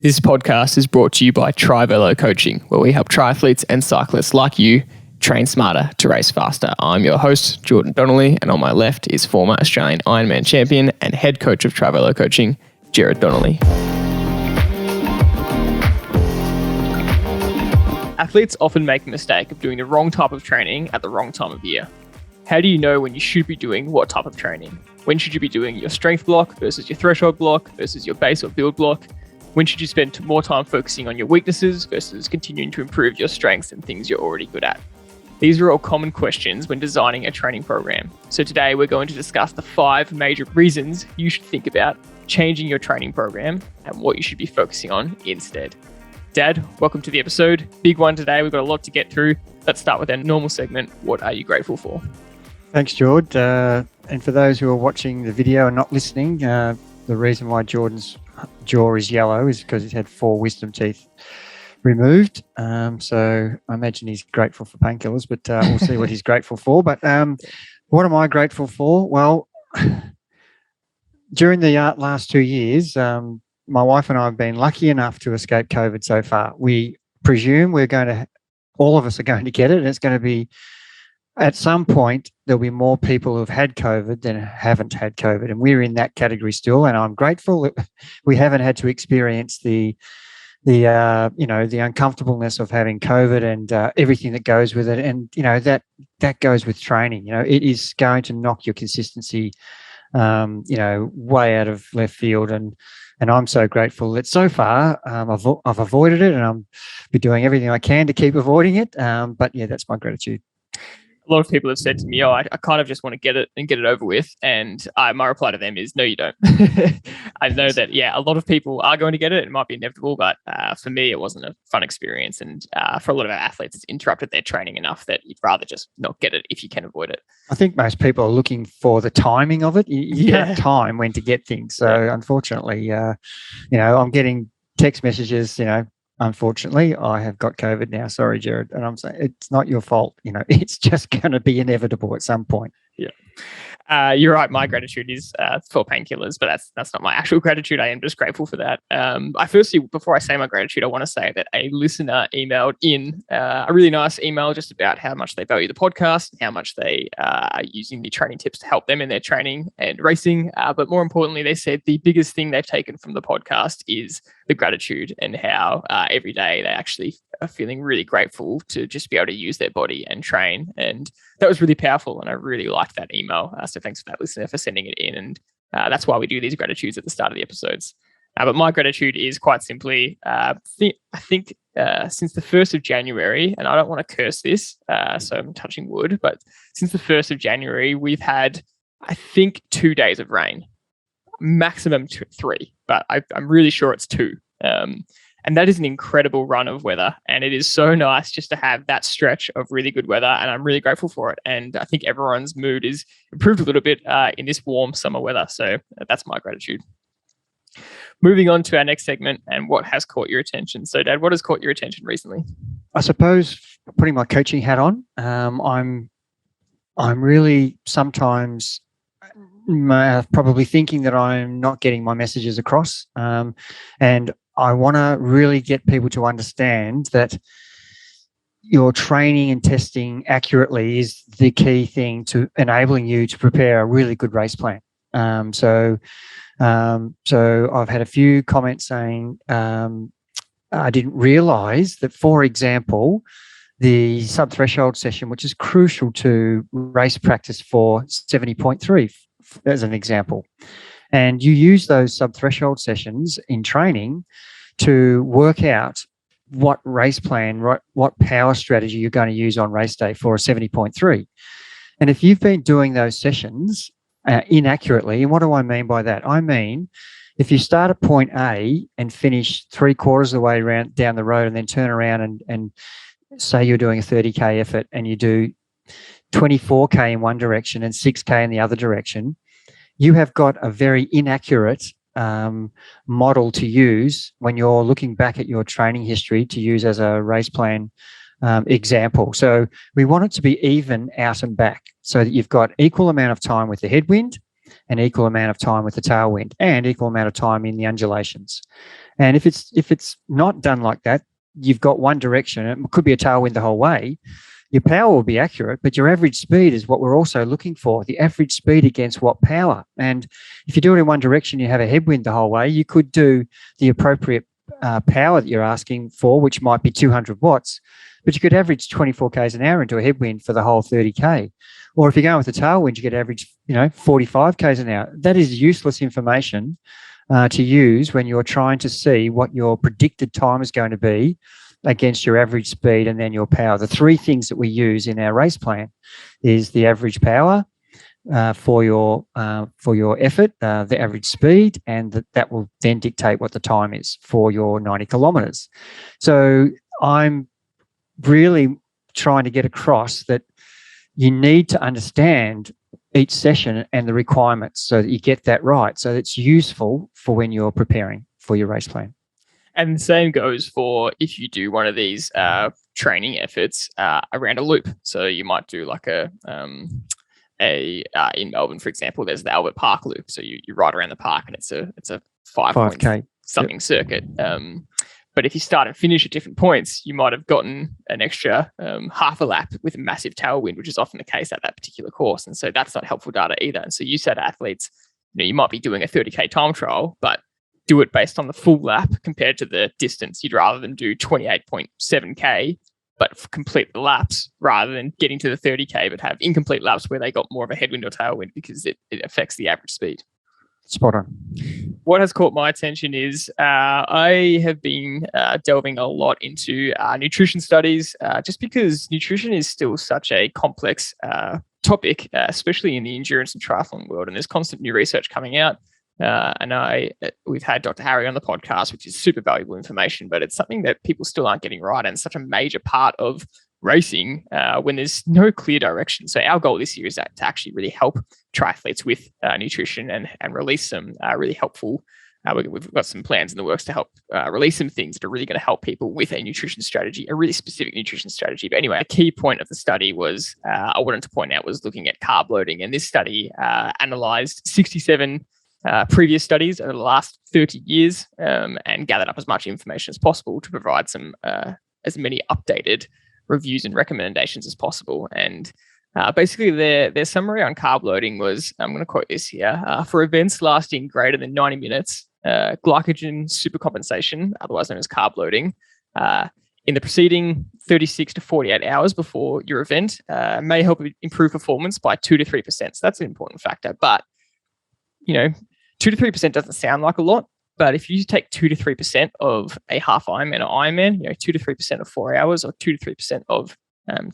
This podcast is brought to you by Triathlon Coaching, where we help triathletes and cyclists like you train smarter to race faster. I'm your host, Jordan Donnelly, and on my left is former Australian Ironman Champion and head coach of Triathlon Coaching, Gerard Donnelly. Athletes often make the mistake of doing the wrong type of training at the wrong time of year. How do you know when you should be doing what type of training? When should you be doing your strength block versus your threshold block versus your base or build block? When should you spend more time focusing on your weaknesses versus continuing to improve your strengths and things you're already good at? These are all common questions when designing a training program. So today we're going to discuss the 5 major reasons you should think about changing your training program and what you should be focusing on instead. Dad, welcome to the episode. Big one today. We've got a lot to get through. Let's start with our normal segment. What are you grateful for? Thanks, Jord. And for those who are watching the video and not listening, the reason why Jordan's jaw is yellow is because he's had 4 wisdom teeth removed. So I imagine he's grateful for painkillers, but we'll see what he's grateful for. But what am I grateful for? Well, during the last 2 years, my wife and I have been lucky enough to escape COVID so far. We presume all of us are going to get it, and it's going to be, at some point, there'll be more people who've had COVID than haven't had COVID, and we're in that category still. And I'm grateful that we haven't had to experience the uncomfortableness of having COVID and everything that goes with it. And that goes with training. It is going to knock your consistency, way out of left field. And I'm so grateful that so far I've avoided it, and I'm be doing everything I can to keep avoiding it. But yeah, that's my gratitude. A lot of people have said to me, I kind of just want to get it and get it over with. And my reply to them is, no, you don't. I know that, a lot of people are going to get it. It might be inevitable, but for me, it wasn't a fun experience. And for a lot of our athletes, it's interrupted their training enough that you'd rather just not get it if you can avoid it. I think most people are looking for the timing of it. You can't time when to get things. So unfortunately, I'm getting text messages, unfortunately, I have got COVID now. Sorry, Gerard. And I'm saying it's not your fault. It's just going to be inevitable at some point. Yeah. You're right. My gratitude is for painkillers, but that's not my actual gratitude. I am just grateful for that. Before I say my gratitude, I want to say that a listener emailed in a really nice email just about how much they value the podcast, how much they are using the training tips to help them in their training and racing. But more importantly, they said the biggest thing they've taken from the podcast is the gratitude, and how every day they actually are feeling really grateful to just be able to use their body and train. And that was really powerful, and I really liked that email. So thanks for that listener for sending it in. And that's why we do these gratitudes at the start of the episodes. But my gratitude is quite simply, I think since the 1st of January, and I don't want to curse this, so I'm touching wood, but since the 1st of January, we've had, I think, 2 days of rain. Maximum 3, but I'm really sure it's 2. And that is an incredible run of weather. And it is so nice just to have that stretch of really good weather. And I'm really grateful for it. And I think everyone's mood is improved a little bit in this warm summer weather. So that's my gratitude. Moving on to our next segment, and what has caught your attention. So, Dad, what has caught your attention recently? I suppose putting my coaching hat on, I'm really sometimes probably thinking that I'm not getting my messages across. And I want to really get people to understand that your training and testing accurately is the key thing to enabling you to prepare a really good race plan. So I've had a few comments saying I didn't realize that, for example, the sub-threshold session, which is crucial to race practice for 70.3, as an example. And you use those sub-threshold sessions in training to work out what race plan, what power strategy you're going to use on race day for a 70.3. And if you've been doing those sessions inaccurately, and what do I mean by that? I mean, if you start at point A and finish 3/4 of the way down the road, and then turn around and say you're doing a 30K effort, and you do 24K in one direction and 6K in the other direction, you have got a very inaccurate model to use when you're looking back at your training history to use as a race plan example. So we want it to be even out and back, so that you've got equal amount of time with the headwind and equal amount of time with the tailwind, and equal amount of time in the undulations. And if it's not done like that, you've got one direction. It could be a tailwind the whole way. Your power will be accurate, but your average speed is what we're also looking for, the average speed against what power. And if you do it in one direction, you have a headwind the whole way, you could do the appropriate power that you're asking for, which might be 200 watts, but you could average 24 k's an hour into a headwind for the whole 30k. Or if you're going with a tailwind, you get average, 45 k's an hour. That is useless information to use when you're trying to see what your predicted time is going to be against your average speed and then your power. The three things that we use in our race plan is the average power for your effort, the average speed, and that will then dictate what the time is for your 90 kilometers. So I'm really trying to get across that you need to understand each session and the requirements so that you get that right, so it's useful for when you're preparing for your race plan. And the same goes for if you do one of these training efforts around a loop. So you might do like in Melbourne, for example, there's the Albert Park loop. So you ride around the park and it's a 5K something circuit. But if you start and finish at different points, you might have gotten an extra half a lap with a massive tailwind, which is often the case at that particular course. And so that's not helpful data either. And so you said to athletes, you might be doing a 30k time trial, but do it based on the full lap compared to the distance. You'd rather than do 28.7k, but complete the laps rather than getting to the 30k, but have incomplete laps where they got more of a headwind or tailwind because it affects the average speed. Spot on. What has caught my attention is I have been delving a lot into nutrition studies just because nutrition is still such a complex topic, especially in the endurance and triathlon world. And there's constant new research coming out. And we've had Dr. Harry on the podcast, which is super valuable information, but it's something that people still aren't getting right. And such a major part of racing when there's no clear direction. So our goal this year is to actually really help triathletes with nutrition and release some really helpful. We've got some plans in the works to help release some things that are really going to help people with a nutrition strategy, a really specific nutrition strategy. But anyway, a key point of the study was I wanted to point out was looking at carb loading. And this study analyzed 67 previous studies over the last 30 years and gathered up as much information as possible to provide some as many updated reviews and recommendations as possible. And basically their summary on carb loading was, I'm going to quote this here, for events lasting greater than 90 minutes, glycogen supercompensation, otherwise known as carb loading, in the preceding 36 to 48 hours before your event may help improve performance by 2 to 3%. So that's an important factor. But 2 to 3% doesn't sound like a lot, but if you take 2 to 3% of a half Ironman or Ironman, 2 to 3% of 4 hours or 2 to 3% of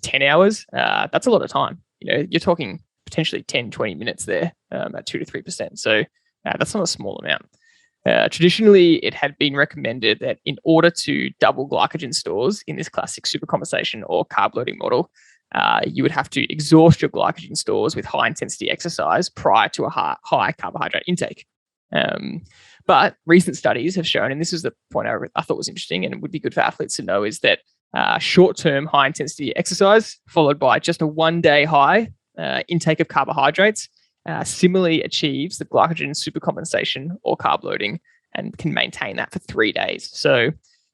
10 hours, that's a lot of time. You're talking potentially 10, 20 minutes there at 2 to 3%. So that's not a small amount. Traditionally, it had been recommended that in order to double glycogen stores in this classic supercompensation or carb loading model, you would have to exhaust your glycogen stores with high intensity exercise prior to a high carbohydrate intake. But recent studies have shown, and this is the point I thought was interesting and it would be good for athletes to know, is that short-term high intensity exercise followed by just a 1-day high intake of carbohydrates similarly achieves the glycogen supercompensation or carb loading and can maintain that for 3 days. So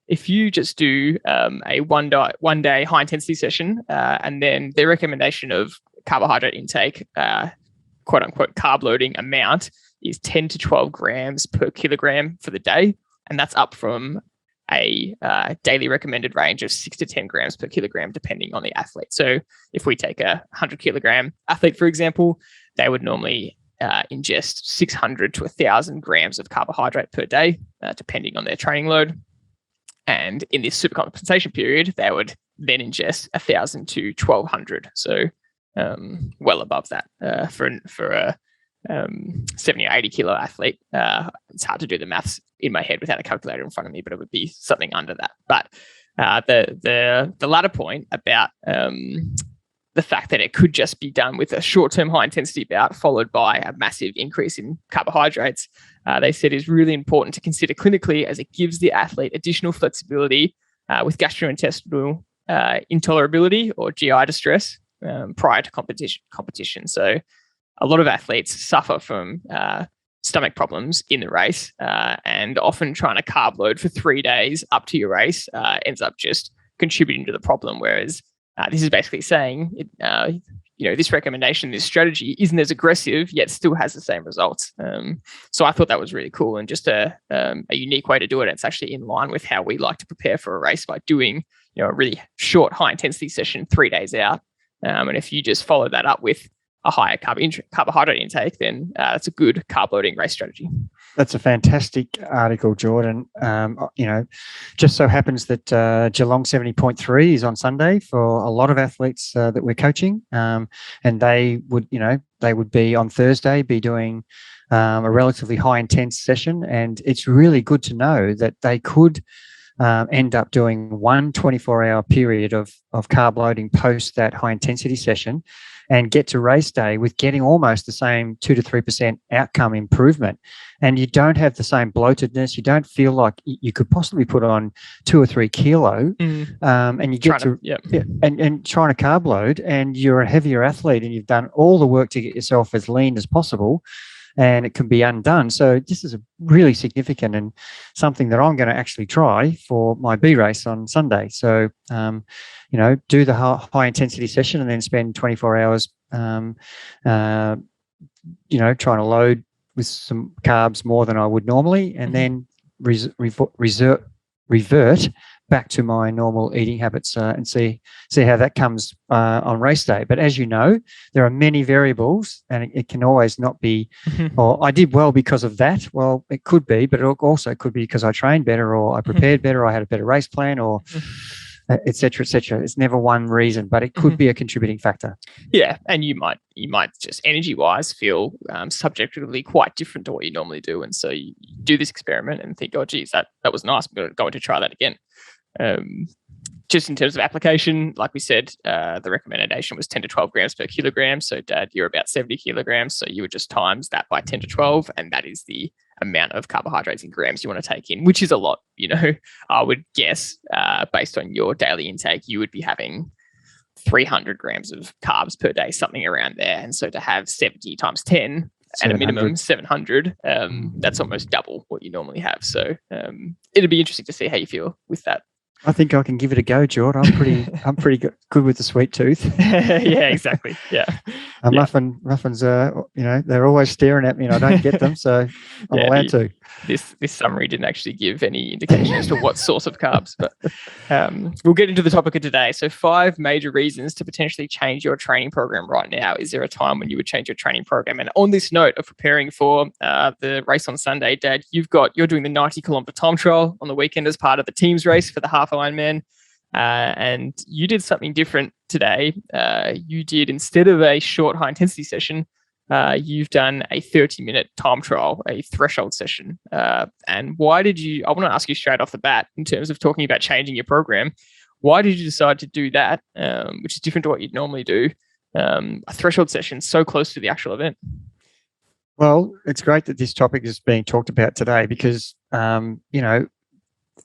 if you just do a one-day high-intensity session and then their recommendation of carbohydrate intake, quote-unquote carb loading amount, is 10 to 12 grams per kilogram for the day. And that's up from a daily recommended range of 6 to 10 grams per kilogram, depending on the athlete. So if we take a 100-kilogram athlete, for example, they would normally ingest 600 to 1,000 grams of carbohydrate per day, depending on their training load. And in this supercompensation period, they would then ingest 1,000 to 1,200. So well above that for a 70 or 80 kilo athlete. It's hard to do the maths in my head without a calculator in front of me, but it would be something under that. But the latter point about the fact that it could just be done with a short-term high-intensity bout followed by a massive increase in carbohydrates, they said is really important to consider clinically, as it gives the athlete additional flexibility with gastrointestinal intolerability or GI distress prior to competition. So a lot of athletes suffer from stomach problems in the race, and often trying to carb load for 3 days up to your race ends up just contributing to the problem. Whereas this is basically saying, this recommendation, this strategy isn't as aggressive, yet still has the same results. So I thought that was really cool and just a unique way to do it. It's actually in line with how we like to prepare for a race by doing, a really short, high intensity session 3 days out. And if you just follow that up with a higher carbohydrate intake, then that's a good carb loading race strategy. That's a fantastic article, Jordan. Just so happens that Geelong 70.3 is on Sunday for a lot of athletes that we're coaching, and they would be on Thursday be doing a relatively high intense session, and it's really good to know that they could end up doing one 24-hour period of carb loading post that high intensity session and get to race day with getting almost the same 2 to 3% outcome improvement. And you don't have the same bloatedness. You don't feel like you could possibly put on 2 or 3 kilo, and you get and trying to carb load, and you're a heavier athlete and you've done all the work to get yourself as lean as possible, and it can be undone. So this is a really significant and something that I'm going to actually try for my B race on Sunday. So, do the high intensity session and then spend 24 hours, trying to load with some carbs more than I would normally, and then revert back to my normal eating habits and see how that comes on race day. But as you know, there are many variables, and it can always not be, or I did well because of that. Well, it could be, but it also could be because I trained better, or I prepared better, or I had a better race plan, or et cetera, et cetera. It's never one reason, but it could be a contributing factor. Yeah, and you might just energy-wise feel subjectively quite different to what you normally do, and so you do this experiment and think, oh, geez, that was nice. I'm going to try that again. Just in terms of application, like we said, the recommendation was 10 to 12 grams per kilogram. So, Dad, you're about 70 kilograms. So you would just times that by 10 to 12, and that is the amount of carbohydrates in grams you want to take in, which is a lot. I would guess based on your daily intake, you would be having 300 grams of carbs per day, something around there. And so to have 70 times 10 at a minimum 700, that's almost double what you normally have. So it'd be interesting to see how you feel with that. I think I can give it a go, Jordy. I'm pretty good with the sweet tooth. Yeah, exactly. Yeah. Muffins, they're always staring at me and I don't get them, so I'm allowed to. This summary didn't actually give any indication as to what source of carbs, but we'll get into the topic of today. So 5 major reasons to potentially change your training program right now. Is there a time when you would change your training program? And on this note of preparing for the race on Sunday, Dad, you're doing the 90-kilometer time trial on the weekend as part of the team's race for the half Ironman. And you did something different today. You did, instead of a short high intensity session, you've done a 30-minute time trial, a threshold session. And why did you, I want to ask you straight off the bat, in terms of talking about changing your program, why did you decide to do that, which is different to what you'd normally do, a threshold session so close to the actual event? Well, it's great that this topic is being talked about today because,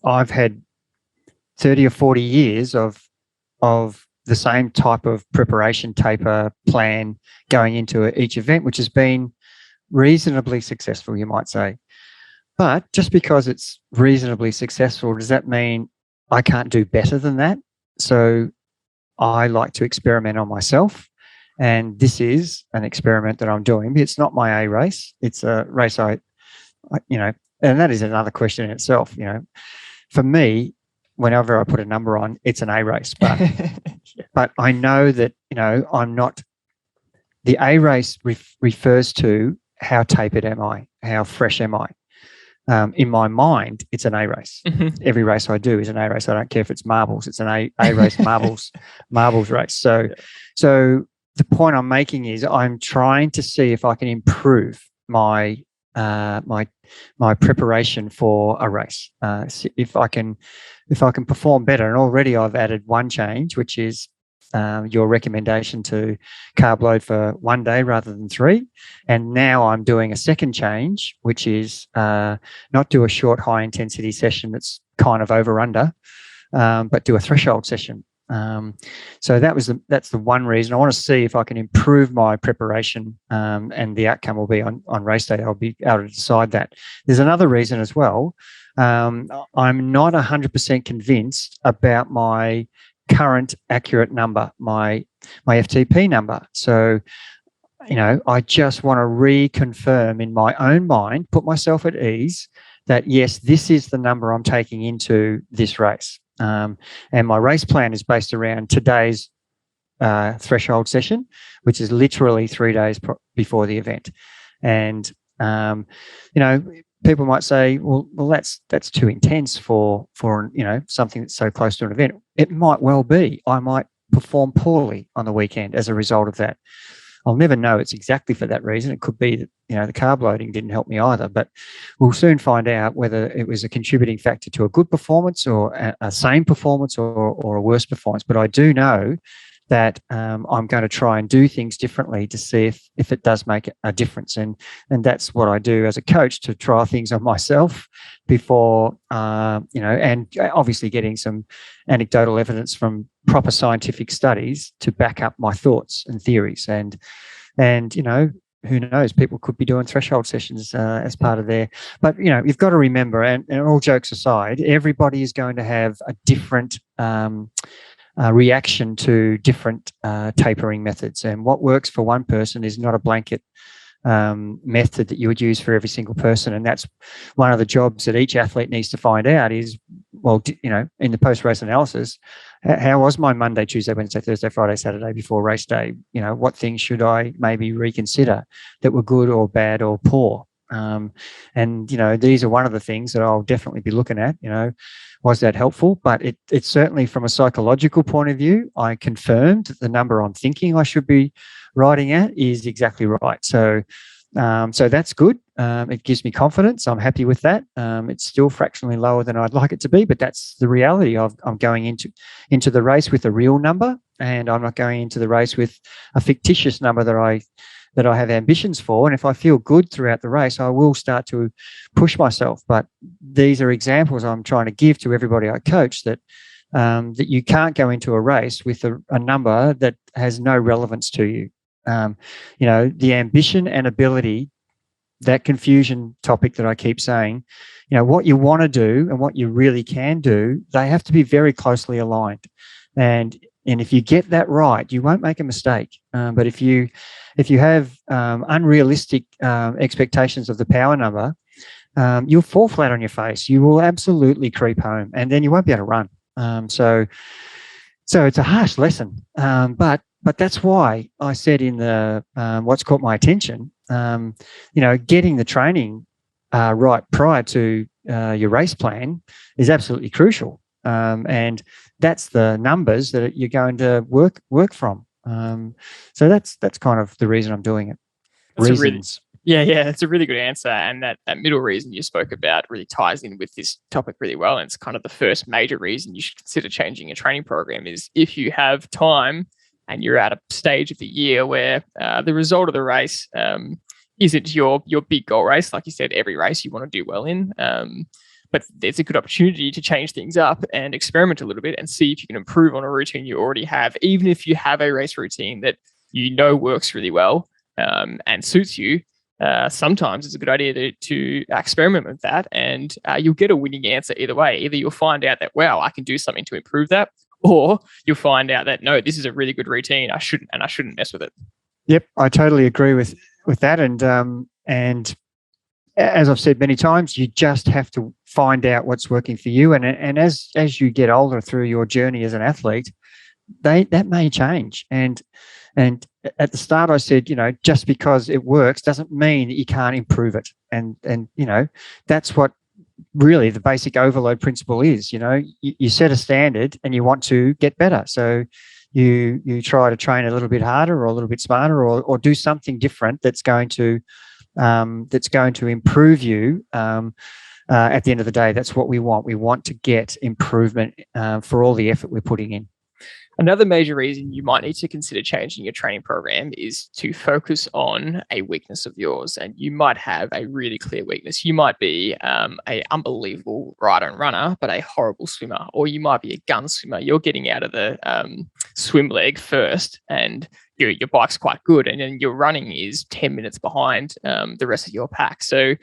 I've had 30 or 40 years of the same type of preparation taper plan going into each event, which has been reasonably successful, you might say. But just because it's reasonably successful, does that mean I can't do better than that? So I like to experiment on myself. And this is an experiment that I'm doing. It's not my A race. It's a race and that is another question in itself. For me, whenever I put a number on, it's an A race. But but I know that, I'm not. The A race refers to how tapered am I? How fresh am I? In my mind, it's an A race. Every race I do is an A race. I don't care if it's marbles. It's an A race, marbles race. So the point I'm making is I'm trying to see if I can improve my preparation for a race. If I can perform better, and already I've added one change, which is your recommendation to carb load for 1 day rather than 3. And now I'm doing a second change, which is not do a short high intensity session that's kind of over under, but do a threshold session. So that's the one reason. I want to see if I can improve my preparation, and the outcome will be on race day. I'll be able to decide that. There's another reason as well. I'm not 100% convinced about my current accurate number, my FTP number. So, I just want to reconfirm in my own mind, put myself at ease that, yes, this is the number I'm taking into this race. And my race plan is based around today's threshold session, which is literally 3 days before the event. And, people might say, well, that's too intense for something that's so close to an event. It might well be. I might perform poorly on the weekend as a result of that. I'll never know it's exactly for that reason. It could be that, the carb loading didn't help me either, but we'll soon find out whether it was a contributing factor to a good performance or a same performance or a worse performance. But I do know that I'm going to try and do things differently to see if it does make a difference. And that's what I do as a coach, to try things on myself before, and obviously getting some anecdotal evidence from proper scientific studies to back up my thoughts and theories. And who knows, people could be doing threshold sessions as part of their, but you've got to remember, and all jokes aside, everybody is going to have a different reaction to different tapering methods. And what works for one person is not a blanket method that you would use for every single person. And that's one of the jobs that each athlete needs to find out is, well, in the post-race analysis, how was my Monday, Tuesday, Wednesday, Thursday, Friday, Saturday before race day? What things should I maybe reconsider that were good or bad or poor? And these are one of the things that I'll definitely be looking at. Was that helpful? But it's certainly, from a psychological point of view, I confirmed that the number I'm thinking I should be riding at is exactly right. So that's good. It gives me confidence. I'm happy with that. It's still fractionally lower than I'd like it to be, but that's the reality. I'm going into the race with a real number, and I'm not going into the race with a fictitious number that I have ambitions for. And if I feel good throughout the race, I will start to push myself. But these are examples I'm trying to give to everybody I coach, that you can't go into a race with a number that has no relevance to you. The ambition and ability, that confusion topic that I keep saying, what you want to do and what you really can do, they have to be very closely aligned. And if you get that right, you won't make a mistake. But if you have unrealistic expectations of the power number, you'll fall flat on your face. You will absolutely creep home, and then you won't be able to run. So it's a harsh lesson. But that's why I said in the what's caught my attention, getting the training right prior to your race plan is absolutely crucial. And that's the numbers that you're going to work from. So that's kind of the reason I'm doing it. Reasons. It's a really good answer. And that middle reason you spoke about really ties in with this topic really well. And it's kind of the first major reason you should consider changing your training program is if you have time and you're at a stage of the year where the result of the race isn't your big goal race. Like you said, every race you want to do well in. But there's a good opportunity to change things up and experiment a little bit and see if you can improve on a routine you already have, even if you have a race routine that works really well and suits you. Sometimes it's a good idea to experiment with that, and you'll get a winning answer either way. Either you'll find out that, wow, I can do something to improve that, or you'll find out that, no, this is a really good routine. I shouldn't mess with it. Yep, I totally agree with that. And as I've said many times, you just have to find out what's working for you. And as you get older through your journey as an athlete, that may change. And at the start, I said, just because it works doesn't mean that you can't improve it. And that's what really the basic overload principle is. You set a standard and you want to get better. So you try to train a little bit harder or a little bit smarter or do something different that's going to improve you. At the end of the day, that's what we want. We want to get improvement for all the effort we're putting in. Another major reason you might need to consider changing your training program is to focus on a weakness of yours. And you might have a really clear weakness. You might be a unbelievable rider and runner, but a horrible swimmer. Or you might be a gun swimmer. You're getting out of the swim leg first, and your bike's quite good, and then your running is 10 minutes behind the rest of your pack. So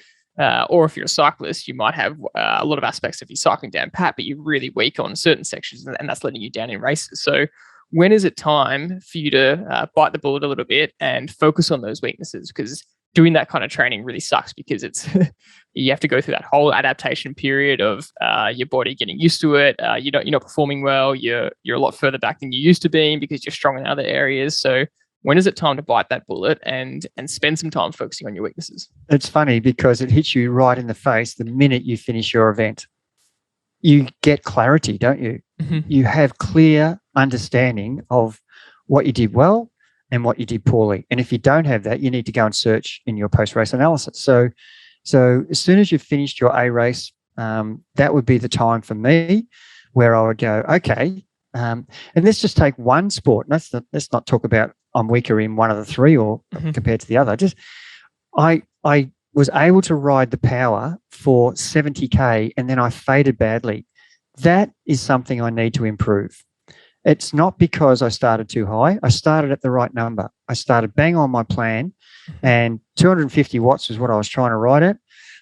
or if you're a cyclist, you might have a lot of aspects of your cycling down pat, but you're really weak on certain sections, and that's letting you down in races. So when is it time for you to bite the bullet a little bit and focus on those weaknesses? Because doing that kind of training really sucks, because it's you have to go through that whole adaptation period of your body getting used to it. You're not performing well. You're a lot further back than you used to be because you're strong in other areas. So when is it time to bite that bullet and spend some time focusing on your weaknesses? It's funny because it hits you right in the face the minute you finish your event. You get clarity, don't you? Mm-hmm. You have clear understanding of what you did well and what you did poorly. And if you don't have that, you need to go and search in your post-race analysis. So as soon as you've finished your A race, that would be the time for me where I would go, okay, and let's just take one sport. Let's not talk about I'm weaker in one of the three or compared to the other. Just I was able to ride the power for 70K and then I faded badly. That is something I need to improve. It's not because I started too high. I started at the right number. I started bang on my plan, and 250 watts was what I was trying to ride at.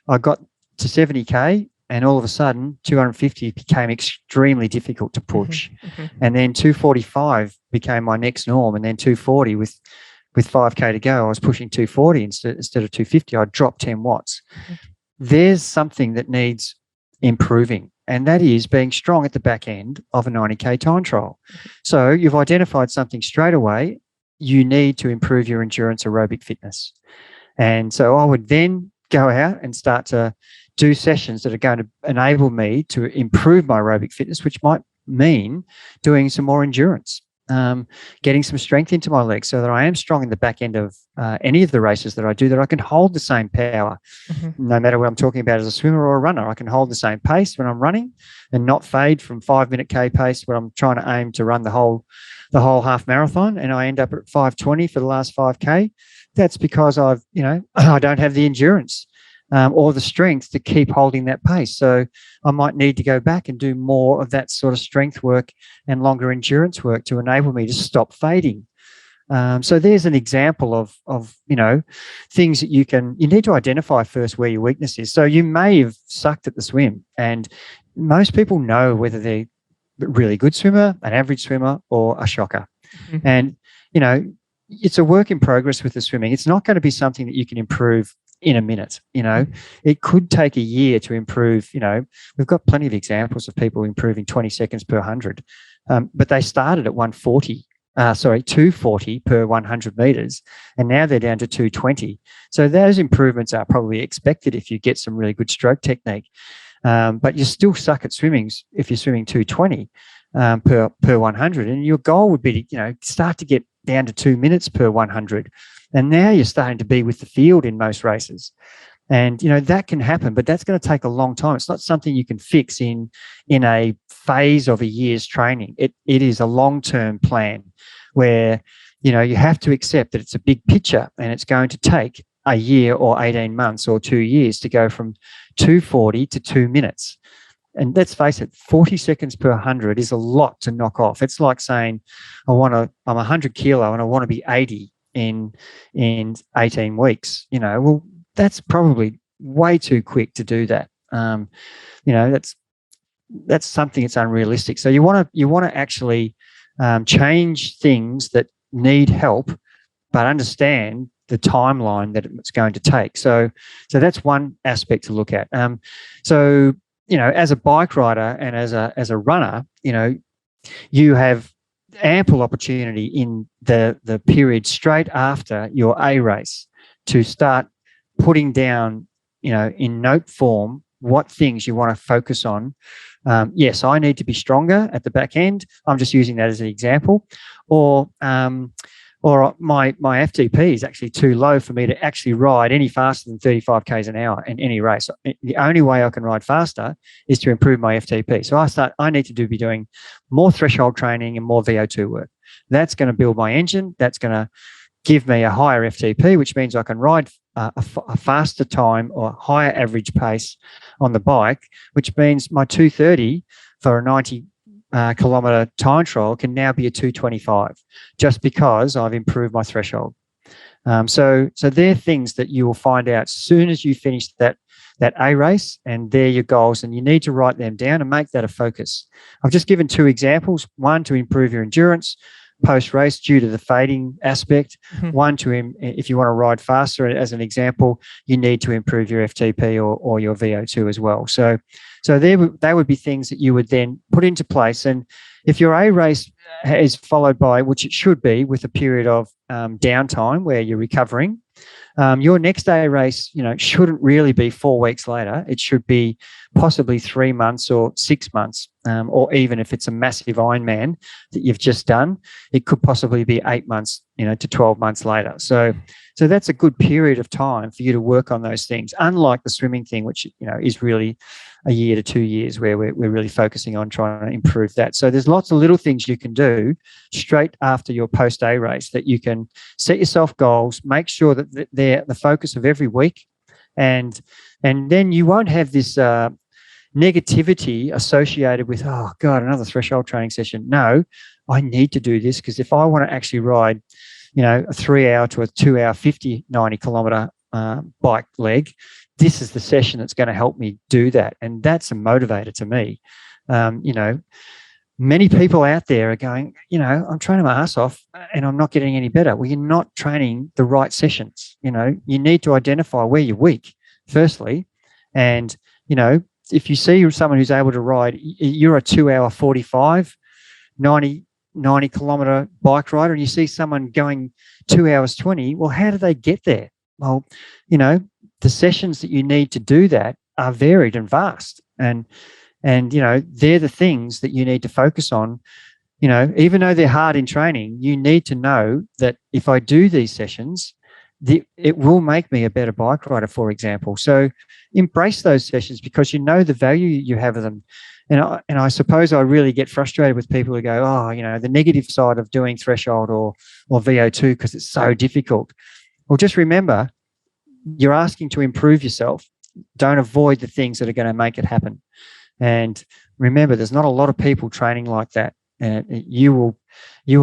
I got to 70K, and all of a sudden 250 became extremely difficult to push. And then 245 became my next norm, and then 240 with 5K to go, I was pushing 240 instead of 250. I dropped 10 watts. There's something that needs improving, and that is being strong at the back end of a 90K time trial. So you've identified something straight away. You need to improve your endurance aerobic fitness. And so I would then go out and start to do sessions that are going to enable me to improve my aerobic fitness, which might mean doing some more endurance, getting some strength into my legs so that I am strong in the back end of any of the races that I do, that I can hold the same power, no matter what I'm talking about as a swimmer or a runner. I can hold the same pace when I'm running and not fade from 5-minute K pace where I'm trying to aim to run the whole half marathon, and I end up at 5:20 for the last 5K. That's because I don't have the endurance or the strength to keep holding that pace. So I might need to go back and do more of that sort of strength work and longer endurance work to enable me to stop fading. So there's an example of things that you need to identify first where your weakness is. So you may have sucked at the swim, and most people know whether they're a really good swimmer, an average swimmer, or a shocker. And, it's a work in progress with the swimming. It's not going to be something that you can improve in a minute. It could take a year to improve. We've got plenty of examples of people improving 20 seconds per 100, but they started at 240 per 100 meters, and now they're down to 220. So those improvements are probably expected if you get some really good stroke technique, but you still suck at swimming if you're swimming 220 per 100, and your goal would be to start to get down to 2 minutes per 100. And now you're starting to be with the field in most races. And, that can happen, but that's going to take a long time. It's not something you can fix in a phase of a year's training. It is a long-term plan where, you have to accept that it's a big picture, and it's going to take a year or 18 months or 2 years to go from 240 to 2 minutes. And let's face it, 40 seconds per 100 is a lot to knock off. It's like saying, I'm 100 kilo and I want to be 80 in 18 weeks. Well, that's probably way too quick to do that. That's something that's unrealistic. So you want to actually change things that need help, but understand the timeline that it's going to take. So that's one aspect to look at. As a bike rider and as a runner, you have ample opportunity in the period straight after your A race to start putting down, in note form, what things you want to focus on. Yes, I need to be stronger at the back end. I'm just using that as an example. Or or my FTP is actually too low for me to actually ride any faster than 35 k's an hour in any race. The only way I can ride faster is to improve my FTP. So I need to be doing more threshold training and more VO2 work. That's going to build my engine. That's going to give me a higher FTP, which means I can ride a faster time or higher average pace on the bike, which means my 230 for a 90 kilometre time trial can now be a 225 just because I've improved my threshold. So they're things that you will find out as soon as you finish that A race, and they're your goals, and you need to write them down and make that a focus. I've just given 2 examples, one to improve your endurance post-race due to the fading aspect, one to, if you want to ride faster, as an example, you need to improve your FTP or your VO2 as well. So they would be things that you would then put into place. And if your A race is followed by, which it should be, with a period of downtime where you're recovering, your next A race, shouldn't really be 4 weeks later. It should be possibly 3 months or 6 months, or even if it's a massive Ironman that you've just done, it could possibly be 8 months, to 12 months later. So that's a good period of time for you to work on those things, unlike the swimming thing, which, is really a year to 2 years where we're really focusing on trying to improve that. So there's lots of little things you can do straight after your post-A race that you can set yourself goals, make sure that they're the focus of every week, and then you won't have this negativity associated with, oh God, another threshold training session. No, I need to do this because if I want to actually ride, a 3 hour to a 2 hour, 90 kilometer bike leg, this is the session that's going to help me do that. And that's a motivator to me. Many people out there are going, I'm training my ass off and I'm not getting any better. Well, you're not training the right sessions. You need to identify where you're weak, firstly. And, if you see someone who's able to ride, you're a 2 hour 45, 90 kilometer bike rider, and you see someone going 2 hours 20, well, how do they get there? Well, the sessions that you need to do that are varied and vast. And they're the things that you need to focus on. Even though they're hard in training, you need to know that if I do these sessions, it will make me a better bike rider, for example. So embrace those sessions because the value you have of them. And I suppose I really get frustrated with people who go, the negative side of doing threshold or VO2 because it's so difficult. Well, just remember, you're asking to improve yourself. Don't avoid the things that are going to make it happen. And remember, there's not a lot of people training like that. And you will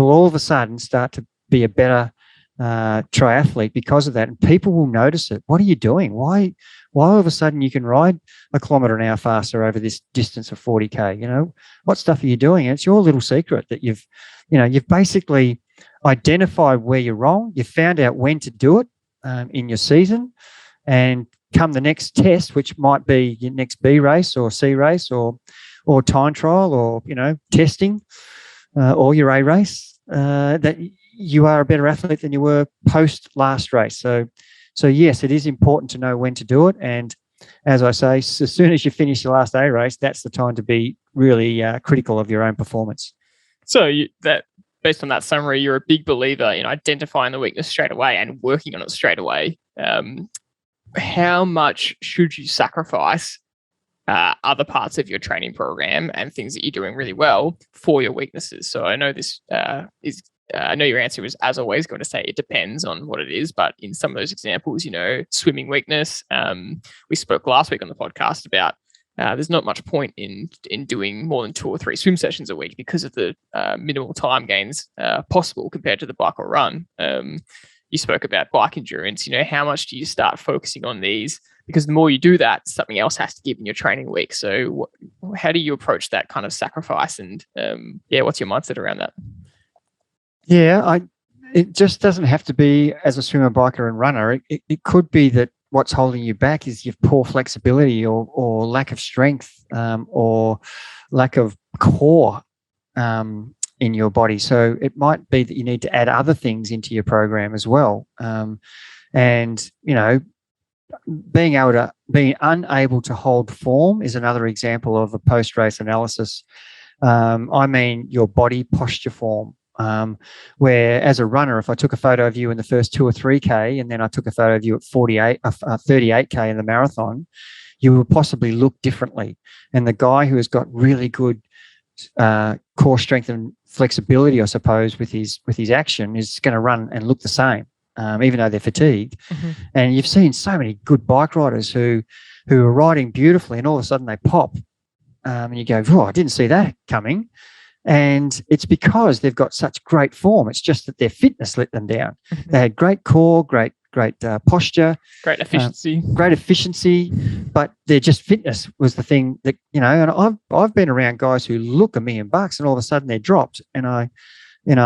all of a sudden start to be a better triathlete because of that, and people will notice it. What are you doing? Why all of a sudden you can ride a kilometre an hour faster over this distance of 40k? What stuff are you doing? And it's your little secret that you've basically identified where you're wrong. You've found out when to do it in your season, and come the next test, which might be your next B race or C race or time trial or testing or your A race, that you are a better athlete than you were post last race. So yes, it is important to know when to do it. And as I say, as soon as you finish your last A race, that's the time to be really critical of your own performance. So based on that summary, you're a big believer in identifying the weakness straight away and working on it straight away. How much should you sacrifice other parts of your training program and things that you're doing really well for your weaknesses? So I know this I know your answer was, as always, going to say it depends on what it is, but in some of those examples, swimming weakness, we spoke last week on the podcast about there's not much point in doing more than 2 or 3 swim sessions a week because of the minimal time gains possible compared to the bike or run. You spoke about bike endurance. How much do you start focusing on these? Because the more you do that, something else has to give in your training week. So how do you approach that kind of sacrifice? And what's your mindset around that? Yeah, it just doesn't have to be as a swimmer, biker and runner. It could be that what's holding you back is your poor flexibility or lack of strength or lack of core in your body. So it might be that you need to add other things into your program as well. And being unable to hold form is another example of a post-race analysis. I mean, your body posture form. Where as a runner, if I took a photo of you in the first 2 or 3K, and then I took a photo of you at 38K in the marathon, you will possibly look differently. And the guy who has got really good core strength and flexibility, I suppose, with his action is going to run and look the same, even though they're fatigued. Mm-hmm. And you've seen so many good bike riders who are riding beautifully, and all of a sudden they pop, and you go, "Oh, I didn't see that coming." And it's because they've got such great form. It's just that their fitness let them down. Mm-hmm. They had great core, great posture, great efficiency, but their just fitness was the thing that, you know. And I've been around guys who look $1 million and all of a sudden they're dropped. And I when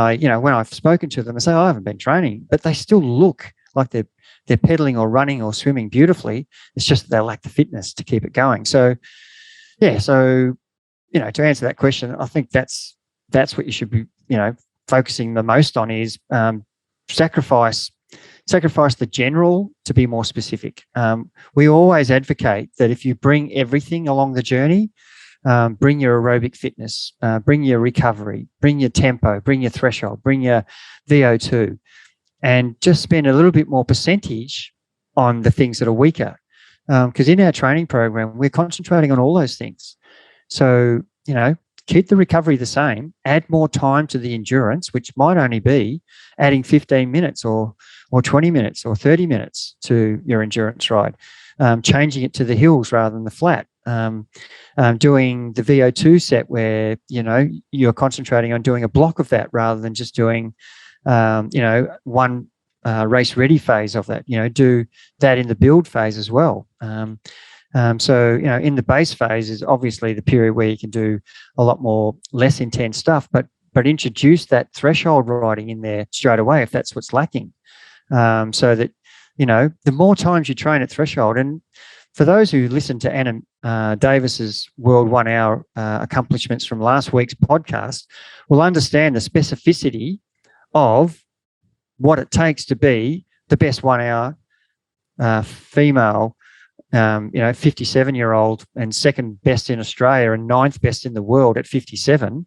I've spoken to them, I say, I haven't been training, but they still look like they're pedaling or running or swimming beautifully. It's just that they lack the fitness to keep it going. So, yeah. So, to answer that question, I think that's what you should be, focusing the most on is sacrifice the general to be more specific. We always advocate that if you bring everything along the journey, bring your aerobic fitness, bring your recovery, bring your tempo, bring your threshold, bring your VO2, and just spend a little bit more percentage on the things that are weaker. Because in our training program, we're concentrating on all those things. So, keep the recovery the same, add more time to the endurance, which might only be adding 15 minutes or 20 minutes or 30 minutes to your endurance ride, changing it to the hills rather than the flat, doing the VO2 set where, you're concentrating on doing a block of that rather than just doing, one race ready phase of that, do that in the build phase as well. So, in the base phase is obviously the period where you can do a lot more less intense stuff, but introduce that threshold riding in there straight away if that's what's lacking. So that, the more times you train at threshold, and for those who listen to Anna Davis's World 1 Hour accomplishments from last week's podcast, will understand the specificity of what it takes to be the best 1 hour female 57-year-old and second best in Australia and 9th best in the world at 57.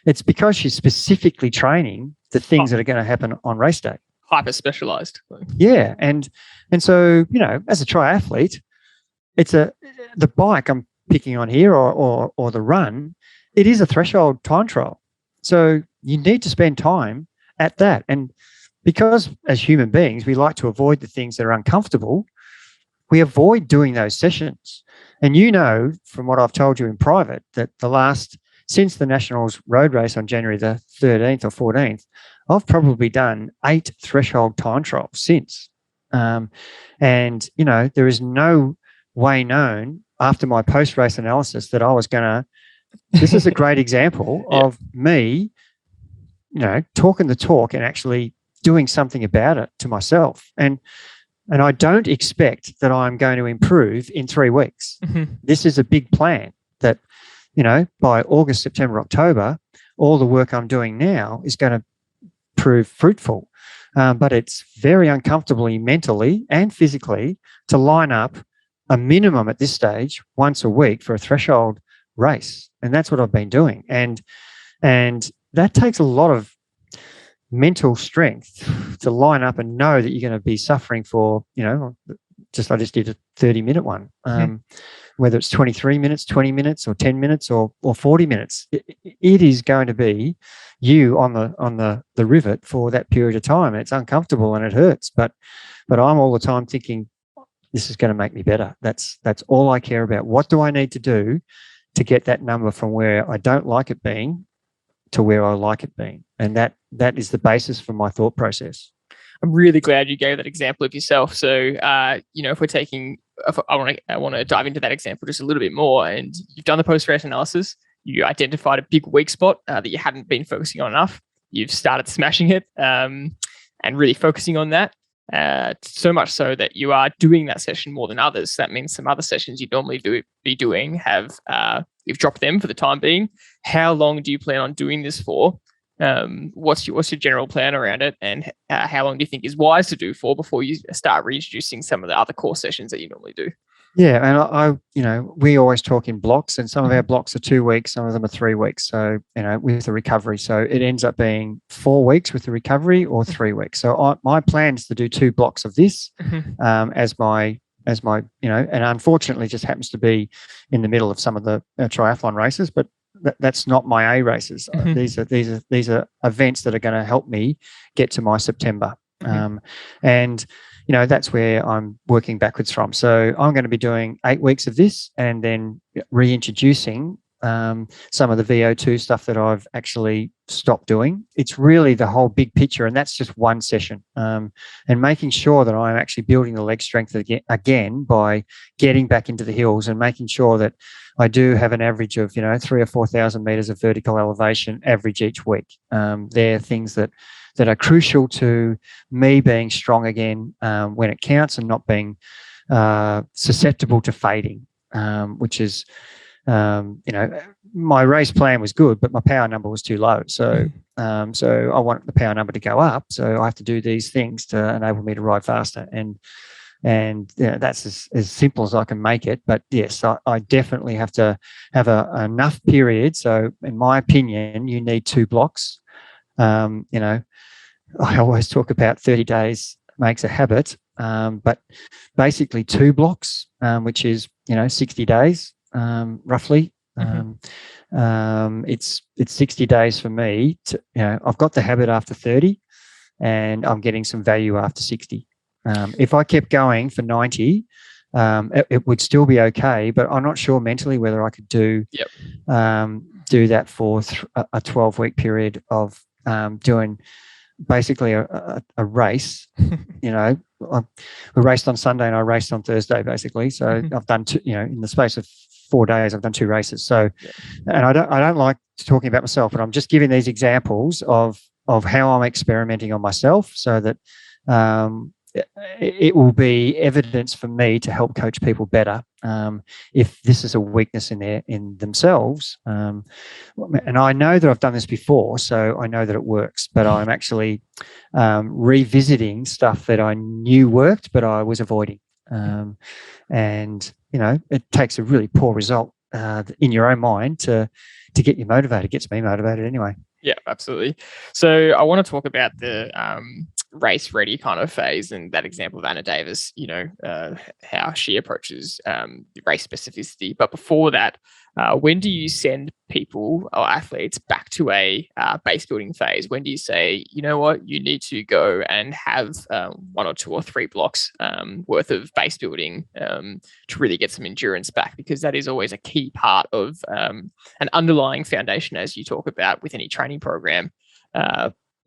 It's because she's specifically training the things that are going to happen on race day. Hyper specialized. Yeah. And so, as a triathlete, it's the bike I'm picking on here or the run, it is a threshold time trial. So you need to spend time at that. And because as human beings, we like to avoid the things that are uncomfortable, we avoid doing those sessions. And from what I've told you in private, that since the Nationals road race on January the 13th or 14th, I've probably done 8 threshold time trials since. And, there is no way known after my post-race analysis that I was going to, this is a great example of me, talking the talk and actually doing something about it to myself. And I don't expect that I'm going to improve in 3 weeks. Mm-hmm. This is a big plan that, by August, September, October, all the work I'm doing now is going to prove fruitful. But it's very uncomfortably mentally and physically to line up a minimum at this stage once a week for a threshold race. And that's what I've been doing. And that takes a lot of mental strength to line up and know that you're going to be suffering for, I just did a 30-minute one, whether it's 23 minutes, 20 minutes or 10 minutes or 40 minutes. It is going to be you on the rivet for that period of time. It's uncomfortable and it hurts, but I'm all the time thinking, this is going to make me better. That's all I care about. What do I need to do to get that number from where I don't like it being to where I like it being? And that is the basis for my thought process. I'm really glad you gave that example of yourself. So, if I want to dive into that example just a little bit more, and you've done the post-race analysis, you identified a big weak spot that you hadn't been focusing on enough. You've started smashing it and really focusing on that. So much so that you are doing that session more than others. That means some other sessions you'd normally be doing you've dropped them for the time being. How long do you plan on doing this for? What's your general plan around it, and how long do you think is wise to do for before you start reintroducing some of the other core sessions that you normally do? Yeah, and we always talk in blocks, and some of our blocks are 2 weeks, some of them are 3 weeks. So, with the recovery, so it ends up being 4 weeks with the recovery or 3 weeks. So my plan is to do 2 blocks of this as my and unfortunately, just happens to be in the middle of some of the triathlon races, but that's not my A races. These are events that are going to help me get to my September, and that's where I'm working backwards from. So I'm going to be doing 8 weeks of this and then reintroducing some of the VO2 stuff that I've actually stopped doing. It's really the whole big picture, and that's just one session. And making sure that I'm actually building the leg strength again by getting back into the hills and making sure that I do have an average of 3,000 or 4,000 meters of vertical elevation average each week. They're things that are crucial to me being strong again when it counts and not being susceptible to fading, which is, my race plan was good, but my power number was too low. So I want the power number to go up. So I have to do these things to enable me to ride faster. And that's as simple as I can make it. But yes, I definitely have to have enough period. So in my opinion, you need 2 blocks. I always talk about 30 days makes a habit, but basically 2 blocks, which is 60 days roughly. It's 60 days for me. I've got the habit after 30, and I'm getting some value after 60. If I kept going for 90, it would still be okay, but I'm not sure mentally whether I could do that for a 12-week period of doing basically a race. We raced on Sunday and I raced on Thursday, basically. So I've done in the space of 4 days, I've done 2 races. So, and I don't like talking about myself, but I'm just giving these examples of how I'm experimenting on myself, so that it will be evidence for me to help coach people better if this is a weakness in themselves. And I know that I've done this before, so I know that it works, but I'm actually revisiting stuff that I knew worked, but I was avoiding. And it takes a really poor result in your own mind to get you motivated. It gets me motivated anyway. Yeah, absolutely. So I want to talk about the race ready kind of phase, and that example of Anna Davis, how she approaches the race specificity. But before that, when do you send people or athletes back to a base building phase? When do you say, you know what, you need to go and have 1 or 2 or 3 blocks worth of base building to really get some endurance back? Because that is always a key part of an underlying foundation, as you talk about with any training program.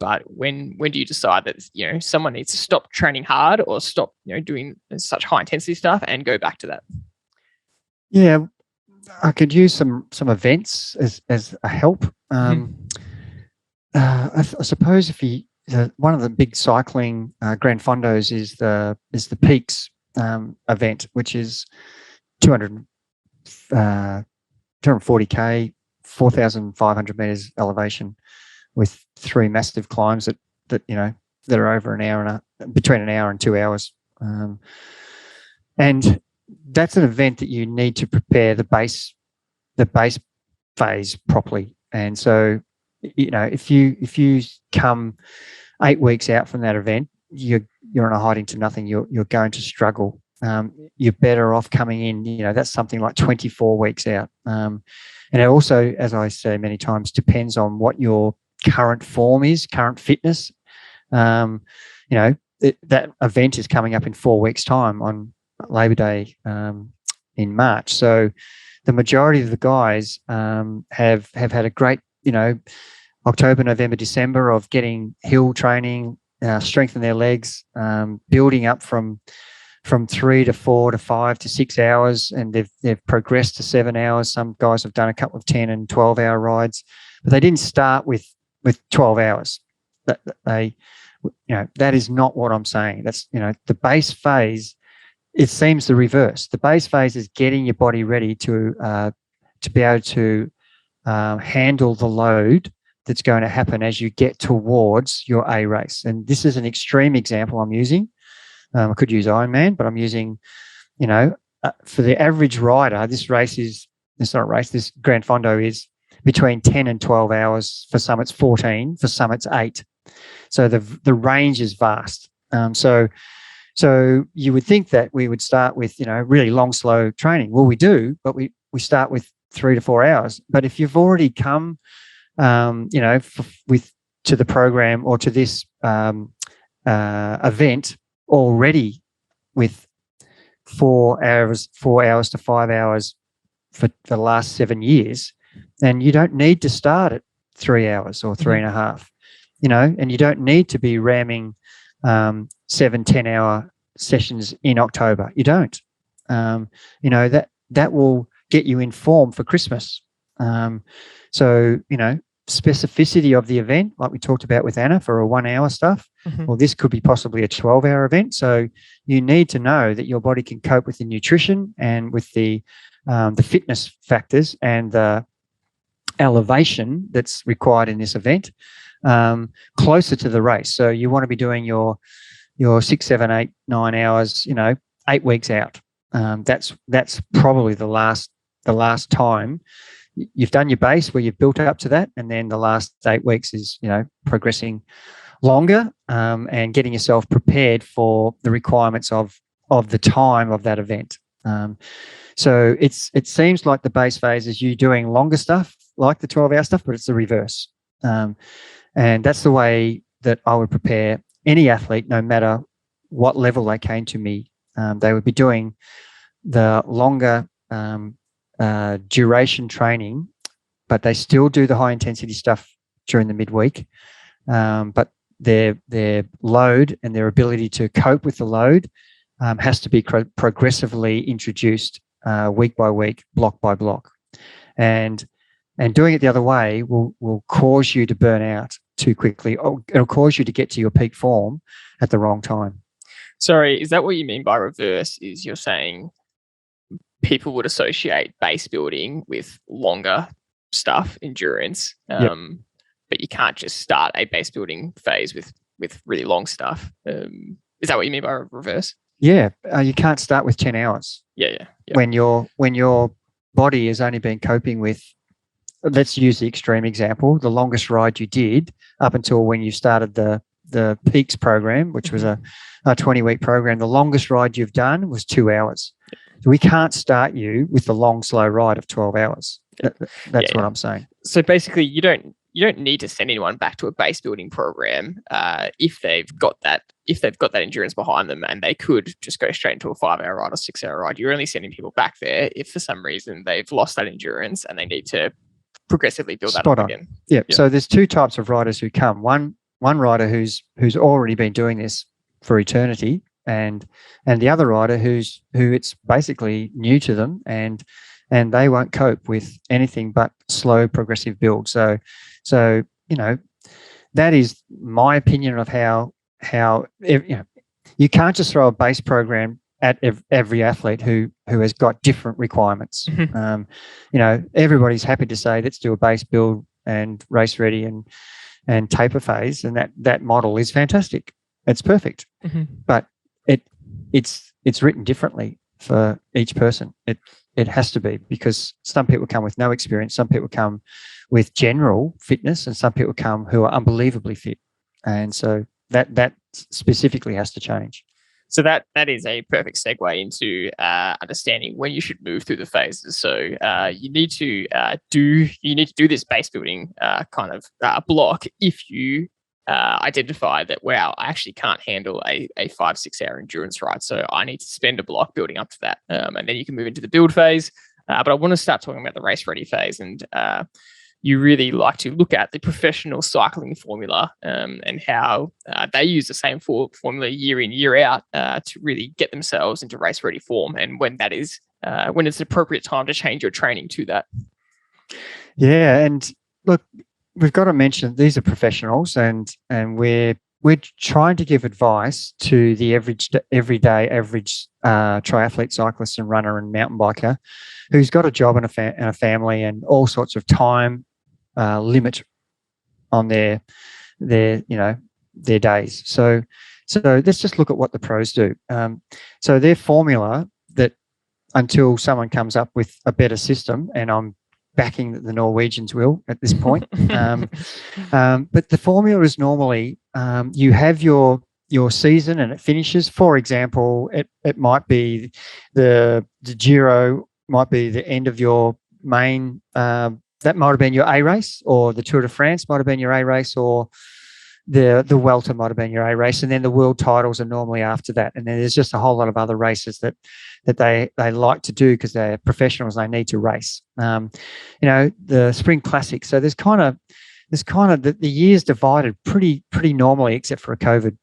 But when do you decide that someone needs to stop training hard or stop doing such high intensity stuff and go back to that? Yeah, I could use some events as a help. I suppose one of the big cycling Grand Fondos is the Peaks event, which is 240k, 4,500 meters elevation, with 3 massive climbs that are over between an hour and 2 hours. And that's an event that you need to prepare the base phase properly. And so, if you come 8 weeks out from that event, you're on a hiding to nothing. You're going to struggle. You're better off coming in. That's something like 24 weeks out. And it also, as I say many times, depends on what your current form is, current fitness. That event is coming up in 4 weeks' time on Labor Day in March. So the majority of the guys have had a great, October, November, December of getting hill training, strengthen their legs, building up from 3 to 4 to 5 to 6 hours, and they've progressed to 7 hours. Some guys have done a couple of 10 and 12-hour rides, but they didn't start with 12 hours. That is not what I'm saying. That's, the base phase, it seems the reverse. The base phase is getting your body ready to be able to handle the load that's going to happen as you get towards your A race. And this is an extreme example I'm using. I could use Ironman, but I'm using, for the average rider, this Grand Fondo is between 10 and 12 hours. For some, it's 14. For some, it's 8. So the range is vast. So you would think that we would start with, really long, slow training. Well, we do, but we start with 3 to 4 hours. But if you've already come, to the program or to this event already with 4 hours to 5 hours for the last 7 years, then you don't need to start at 3 hours or 3.5, and you don't need to be ramming 7-10 hour sessions in October. You don't. That will get you in form for Christmas. Specificity of the event, like we talked about with Anna for a 1 hour stuff. Well, this could be possibly a 12-hour event. So you need to know that your body can cope with the nutrition and with the fitness factors and the elevation that's required in this event closer to the race. So you want to be doing your 6, 7, 8, 9 hours, 8 weeks out. That's probably the last time you've done your base where you've built up to that, and then the last 8 weeks is progressing longer and getting yourself prepared for the requirements of the time of that event. So it seems like the base phase is you doing longer stuff like the 12-hour stuff, but it's the reverse. And that's the way that I would prepare any athlete, no matter what level they came to me. They would be doing the longer duration training, but they still do the high intensity stuff during the midweek. But their load and their ability to cope with the load has to be progressively introduced week by week, block by block. And doing it the other way will cause you to burn out too quickly, or it'll cause you to get to your peak form at the wrong time. Sorry, is that what you mean by reverse? Is you're saying people would associate base building with longer stuff, endurance, but you can't just start a base building phase with really long stuff. Is that what you mean by reverse? Yeah, you can't start with 10 hours. Yeah. When your body has only been coping with, let's use the extreme example, the longest ride you did up until when you started the Peaks program, which was a 20-week program, the longest ride you've done was 2 hours. So we can't start you with the long, slow ride of 12 hours. That's what I'm saying. So basically, you don't need to send anyone back to a base building program if they've got that endurance behind them, and they could just go straight into a 5-hour ride or 6-hour ride. You're only sending people back there if for some reason they've lost that endurance and they need to progressively build that up again. Yeah. So there's two types of riders who come. One rider who's already been doing this for eternity, and the other rider who it's basically new to them, and they won't cope with anything but slow progressive build. So that is my opinion of how you can't just throw a base program at every athlete who has got different requirements. Everybody's happy to say, let's do a base build and race ready and taper phase, and that model is fantastic. It's perfect. But it's written differently for each person. It has to be, because some people come with no experience, some people come with general fitness, and some people come who are unbelievably fit. And so that specifically has to change. So that is a perfect segue into understanding when you should move through the phases. So you need to do this base building kind of block if you identify that, wow, I actually can't handle a 5-6 hour endurance ride, so I need to spend a block building up to that, and then you can move into the build phase. But I want to start talking about the race ready phase, and you really like to look at the professional cycling formula and how they use the same formula year in, year out to really get themselves into race ready form, and when that is when it's the appropriate time to change your training to that. Yeah, and look, we've got to mention these are professionals, and we're trying to give advice to the everyday average triathlete, cyclist, and runner and mountain biker who's got a job and a family and all sorts of time limit on their days. So let's just look at what the pros do. So their formula that until someone comes up with a better system, and I'm backing that the Norwegians will at this point. But the formula is normally you have your season and it finishes. For example, it might be the Giro might be the end of your main. That might have been your A race, or the Tour de France might have been your A race, or the Welter might have been your A race, and then the world titles are normally after that. And then there's just a whole lot of other races that they like to do because they're professionals. They need to race. The Spring Classic. So there's kind of the year's divided pretty normally, except for a COVID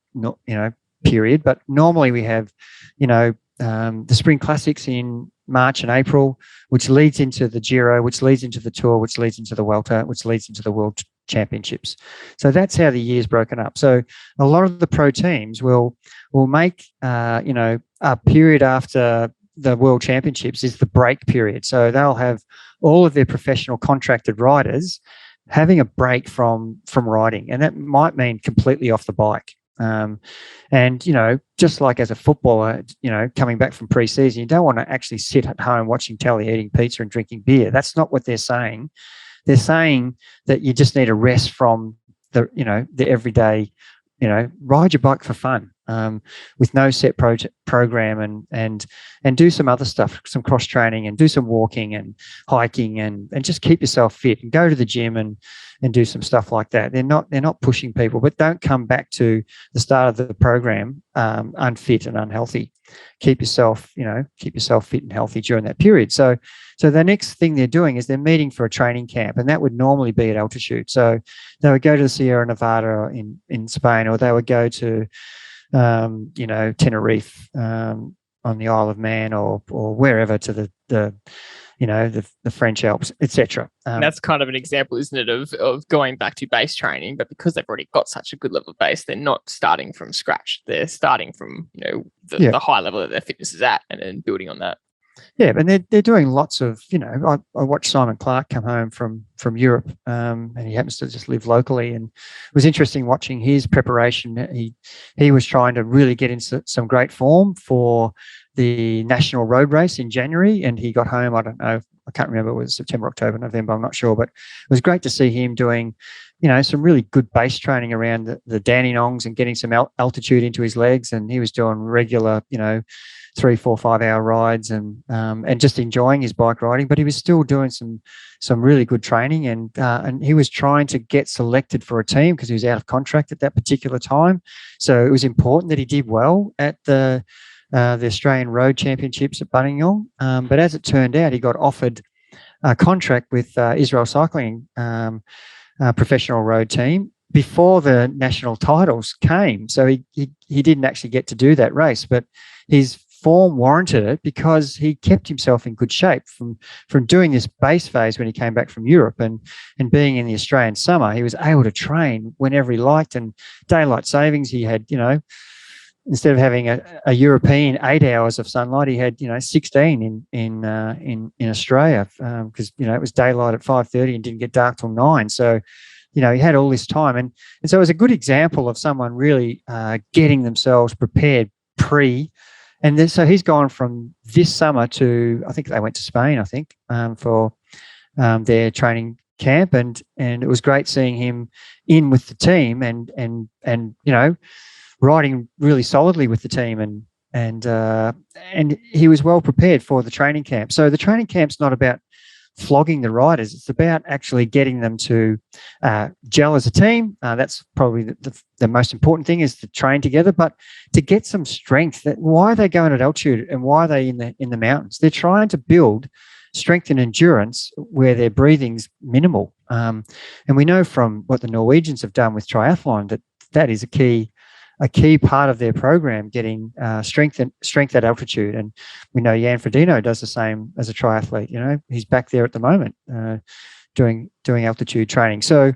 period. But normally we have the Spring Classics in March and April, which leads into the Giro, which leads into the Tour, which leads into the Welter, which leads into the World Championships. So that's how the year's broken up. So a lot of the pro teams will make a period after the World Championships is the break period. So they'll have all of their professional contracted riders having a break from riding, and that might mean completely off the bike. And just like as a footballer, coming back from pre-season, you don't want to actually sit at home watching telly, eating pizza and drinking beer. That's not what they're saying. They're saying that you just need a rest from the everyday, ride your bike for fun, with no set program, and do some other stuff, some cross training, and do some walking and hiking, and just keep yourself fit, and go to the gym and do some stuff like that. They're not pushing people, but don't come back to the start of the program unfit and unhealthy. Keep yourself fit and healthy during that period. So the next thing they're doing is they're meeting for a training camp, and that would normally be at altitude. So they would go to the Sierra Nevada in Spain, or they would go to Tenerife on the Isle of Man, or wherever, to the French Alps, etc. That's kind of an example, isn't it, of going back to base training, but because they've already got such a good level of base, they're not starting from scratch. They're starting from the high level that their fitness is at, and then building on that. Yeah, and they're doing lots of, I watched Simon Clark come home from Europe, and he happens to just live locally, and it was interesting watching his preparation. He was trying to really get into some great form for the national road race in January, and he got home, I don't know, I can't remember, it was September, October, November, I'm not sure, but it was great to see him doing some really good base training around the Dandenongs and getting some altitude into his legs, and he was doing regular 3, 4, 5 hour rides, and just enjoying his bike riding. But he was still doing some really good training, and he was trying to get selected for a team because he was out of contract at that particular time. So it was important that he did well at the Australian Road Championships at Buninyong. But as it turned out, he got offered a contract with Israel Cycling professional road team before the national titles came. So he didn't actually get to do that race, but his form warranted it because he kept himself in good shape from doing this base phase when he came back from Europe, and being in the Australian summer, he was able to train whenever he liked, and daylight savings, he had, instead of having a European 8 hours of sunlight, he had 16 in Australia, because it was daylight at 5:30 and didn't get dark till 9. So he had all this time, and so it was a good example of someone really getting themselves prepared and then so he's gone from this summer to, I think they went to Spain, for their training camp, and it was great seeing him in with the team, and riding really solidly with the team, and he was well prepared for the training camp. So the training camp's not about flogging the riders, it's about actually getting them to gel as a team. That's probably the most important thing, is to train together, but to get some strength. Why are they going at altitude, and why are they in the mountains? They're trying to build strength and endurance where their breathing's minimal, and we know from what the Norwegians have done with triathlon that is a key part of their program, getting strength at altitude. And we know Jan Frodeno does the same as a triathlete. He's back there at the moment doing altitude training. So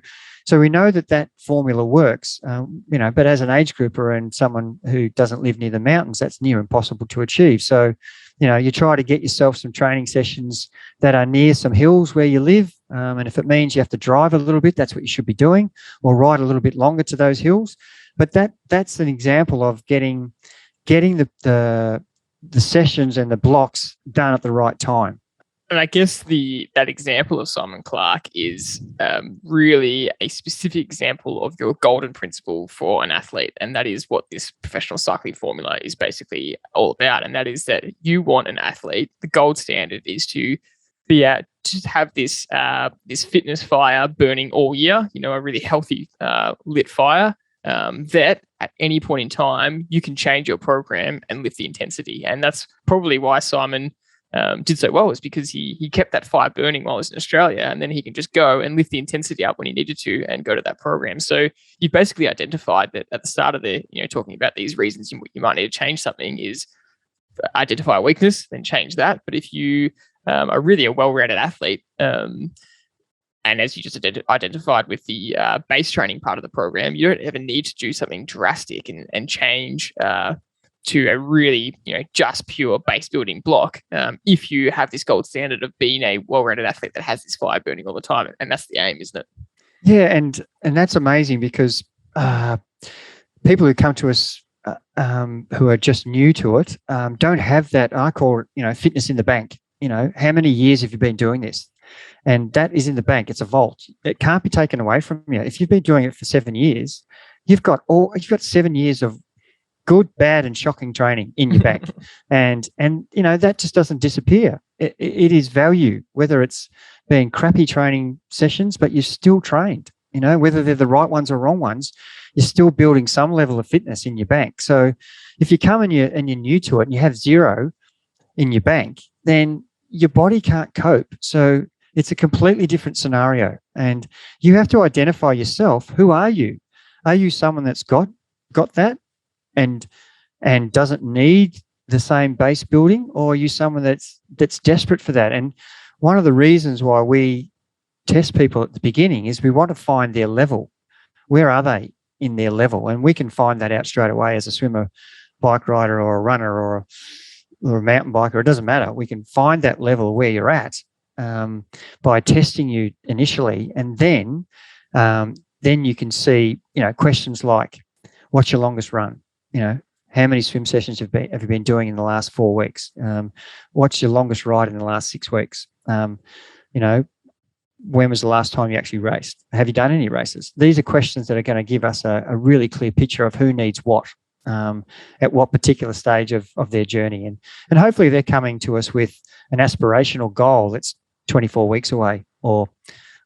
we know that formula works, but as an age grouper and someone who doesn't live near the mountains, that's near impossible to achieve. So, you try to get yourself some training sessions that are near some hills where you live. And if it means you have to drive a little bit, that's what you should be doing, or ride a little bit longer to those hills. But that's an example of getting the the sessions and the blocks done at the right time. And I guess that example of Simon Clark is really a specific example of your golden principle for an athlete. And that is what this professional cycling formula is basically all about. And that is that you want an athlete, the gold standard is to be to have this fitness fire burning all year, a really healthy lit fire, that at any point in time, you can change your program and lift the intensity. And that's probably why Simon did so well, is because he kept that fire burning while he was in Australia, and then he can just go and lift the intensity up when he needed to and go to that program. So you basically identified that at the start of talking about these reasons you might need to change something is identify a weakness, then change that. But if you are really a well-rounded athlete, and as you just identified with the base training part of the program, you don't ever need to do something drastic and change to a really, just pure base building block. If you have this gold standard of being a well-rounded athlete that has this fire burning all the time, and that's the aim, isn't it? Yeah, and that's amazing because people who come to us who are just new to it don't have that. I call it, fitness in the bank. How many years have you been doing this? And that is in the bank. It's a vault. It can't be taken away from you. If you've been doing it for 7 years, you've got 7 years of good, bad, and shocking training in your bank. and that just doesn't disappear. It is value, whether it's being crappy training sessions, but you're still trained, whether they're the right ones or wrong ones, you're still building some level of fitness in your bank. So if you come and you're new to it and you have zero in your bank, then your body can't cope. So it's a completely different scenario. And you have to identify yourself. Who are you? Are you someone that's got that and doesn't need the same base building, or are you someone that's desperate for that? And one of the reasons why we test people at the beginning is we want to find their level. Where are they in their level? And we can find that out straight away as a swimmer, bike rider, or a runner, or a mountain biker. It doesn't matter. We can find that level where you're at by testing you initially, and then you can see questions like, what's your longest run? How many swim sessions have you been doing in the last 4 weeks? What's your longest ride in the last 6 weeks? When was the last time you actually raced? Have you done any races? These are questions that are going to give us a really clear picture of who needs what at what particular stage of their journey. And hopefully they're coming to us with an aspirational goal that's 24 weeks away, or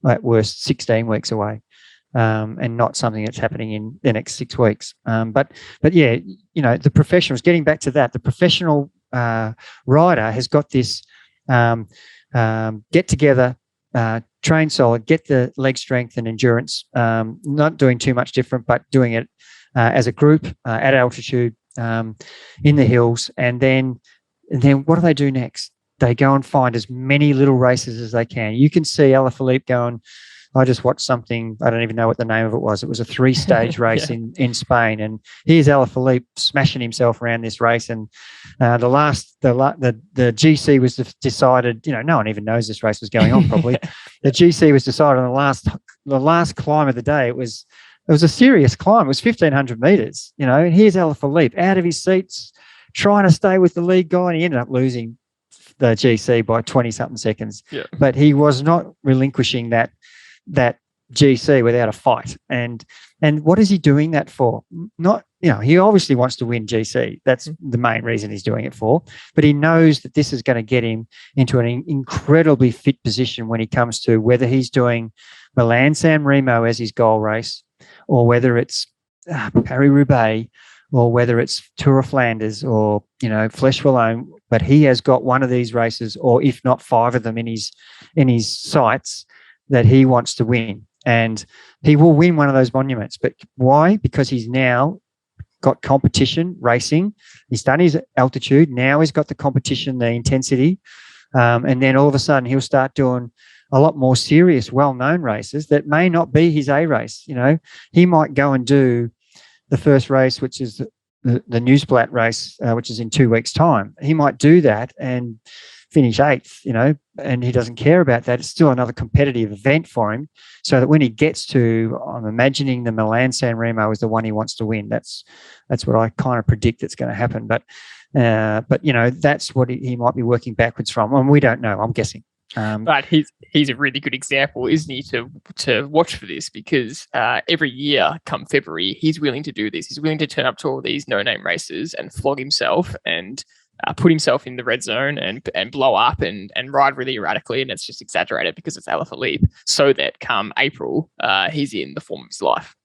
at worst 16 weeks away. And not something that's happening in the next 6 weeks. But yeah, the professionals, getting back to that, the professional rider has got this get together, train solid, get the leg strength and endurance, not doing too much different, but doing it as a group at altitude in the hills. And then what do they do next? They go and find as many little races as they can. You can see Alaphilippe going, I just watched something, I don't even know what the name of it was. It was a 3-stage race in Spain. And here's Alaphilippe smashing himself around this race. And the GC was decided, no one even knows this race was going on probably. The GC was decided on the last climb of the day. It was a serious climb. It was 1,500 meters, and here's Alaphilippe out of his seats, trying to stay with the lead guy. And he ended up losing the GC by 20-something seconds. Yeah. But he was not relinquishing that GC without a fight. And what is he doing that for? Not, he obviously wants to win GC. That's the main reason he's doing it for. But he knows that this is going to get him into an incredibly fit position when he comes to whether he's doing Milan-San Remo as his goal race, or whether it's Paris-Roubaix, or whether it's Tour of Flanders, or, Flèche-Wallonne. But he has got one of these races, or if not 5 of them in his sights, that he wants to win. And he will win one of those monuments. But why? Because he's now got competition racing. He's done his altitude. Now he's got the competition, the intensity. And then all of a sudden he'll start doing a lot more serious, well-known races that may not be his A race. He might go and do the first race, which is the Nieuwsblad race, which is in 2 weeks' time. He might do that and finish eighth, and he doesn't care about that. It's still another competitive event for him, so that when he gets to, I'm imagining the Milan San Remo is the one he wants to win. That's what I kind of predict that's going to happen. But that's what he might be working backwards from, and we don't know. I'm guessing. But he's a really good example, isn't he, to watch for this, because every year come February, he's willing to do this. He's willing to turn up to all these no-name races and flog himself and put himself in the red zone and blow up and ride really erratically, and it's just exaggerated because it's Elephant Leap, so that come April, he's in the form of his life.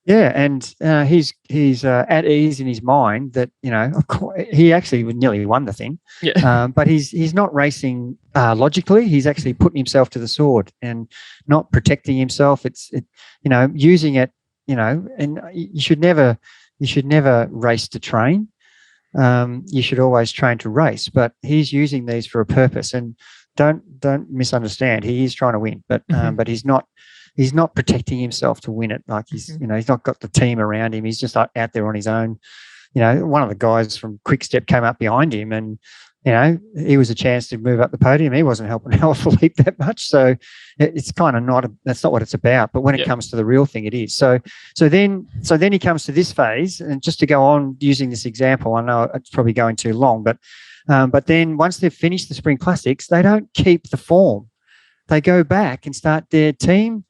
Yeah, and he's at ease in his mind that, of course, he actually nearly won the thing. Yeah. But he's not racing logically. He's actually putting himself to the sword and not protecting himself. It's using it. And you should never race to train. You should always train to race. But he's using these for a purpose. And don't misunderstand. He is trying to win, but he's not. He's not protecting himself to win it. Like he's not got the team around him. He's just out there on his own. One of the guys from Quick Step came up behind him, and he was a chance to move up the podium. He wasn't helping Elephant Leap that much, so it's kind of that's not what it's about. But when it comes to the real thing, it is. So then he comes to this phase, and just to go on using this example, I know it's probably going too long, but then once they've finished the Spring Classics, they don't keep the form. They go back and start their team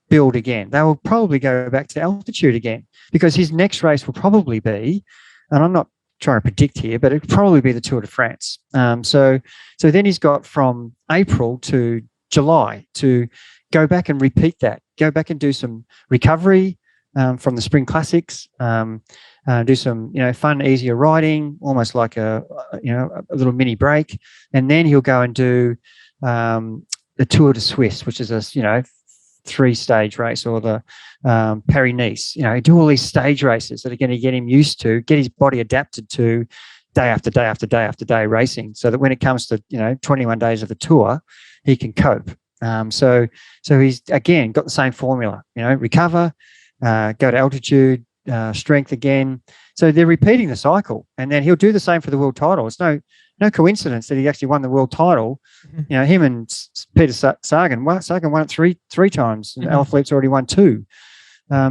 build again. They will probably go back to altitude again, because his next race will probably be, and I'm not trying to predict here, but it'll probably be the Tour de France. So then he's got from April to July to go back and repeat that. Go back and do some recovery from the Spring Classics. Do some fun, easier riding, almost like a little mini break, and then he'll go and do the Tour de Suisse, which is a 3-stage race, or the Paris-Nice. Do all these stage races that are going to get him used to, get his body adapted to day after day after day after day racing, so that when it comes to 21 days of the tour, he can cope. So he's again got the same formula. Recover, go to altitude, strength again. So they're repeating the cycle, and then he'll do the same for the world title. It's no coincidence that he actually won the world title. Him and Peter Sagan. Sagan won it three times, and Elephant Leap's already won 2.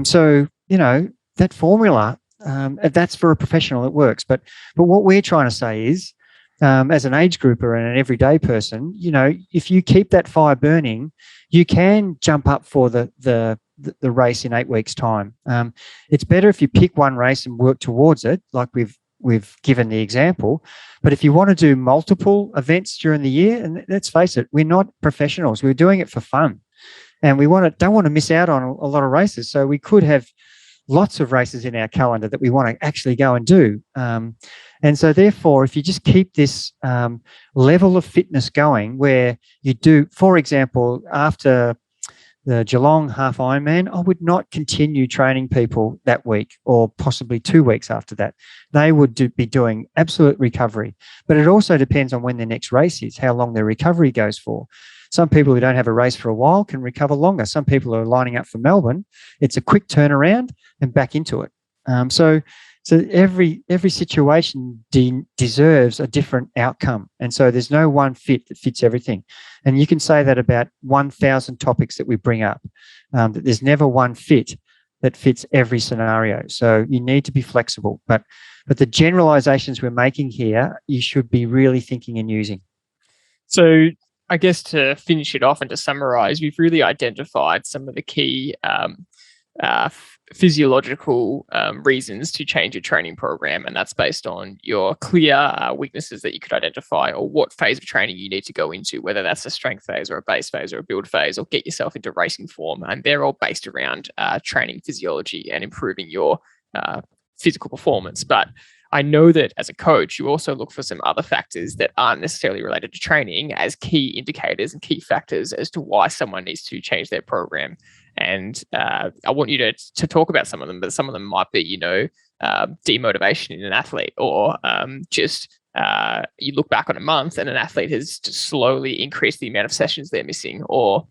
So that formula, that's for a professional. It works. But what we're trying to say is, as an age grouper and an everyday person, if you keep that fire burning, you can jump up for the race in 8 weeks' time. It's better if you pick one race and work towards it, like we've given the example. But if you want to do multiple events during the year, and let's face it, we're not professionals. We're doing it for fun, and we don't want to miss out on a lot of races. So we could have lots of races in our calendar that we want to actually go and do. And so therefore, if you just keep this level of fitness going, where you do, for example, after the Geelong half Ironman, I would not continue training people that week, or possibly 2 weeks after that. They would be doing absolute recovery. But it also depends on when their next race is, how long their recovery goes for. Some people who don't have a race for a while can recover longer. Some people are lining up for Melbourne. It's a quick turnaround and back into it. So every situation deserves a different outcome. And so there's no one fit that fits everything. And you can say that about 1,000 topics that we bring up, that there's never one fit that fits every scenario. So you need to be flexible. But the generalizations we're making here, you should be really thinking and using. So I guess to finish it off and to summarize, we've really identified some of the key physiological reasons to change your training program, and that's based on your clear weaknesses that you could identify, or what phase of training you need to go into, whether that's a strength phase or a base phase or a build phase, or get yourself into racing form. And they're all based around training physiology and improving your physical performance. But I know that as a coach, you also look for some other factors that aren't necessarily related to training as key indicators and key factors as to why someone needs to change their program. And I want you to talk about some of them, but some of them might be, demotivation in an athlete, or you look back on a month and an athlete has just slowly increased the amount of sessions they're missing, or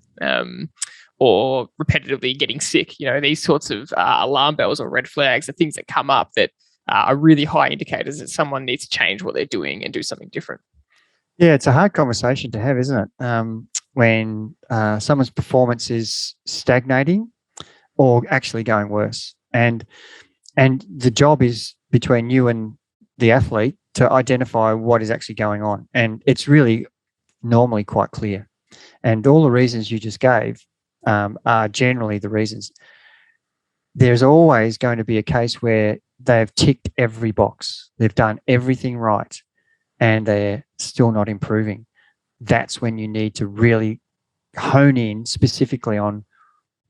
repetitively getting sick. These sorts of alarm bells or red flags are things that come up that are really high indicators that someone needs to change what they're doing and do something different. Yeah, it's a hard conversation to have, isn't it? When someone's performance is stagnating or actually going worse, and the job is between you and the athlete to identify what is actually going on, and it's really normally quite clear. And all the reasons you just gave are generally the reasons. There's always going to be a case where they've ticked every box, they've done everything right, and they're still not improving. That's when you need to really hone in specifically on,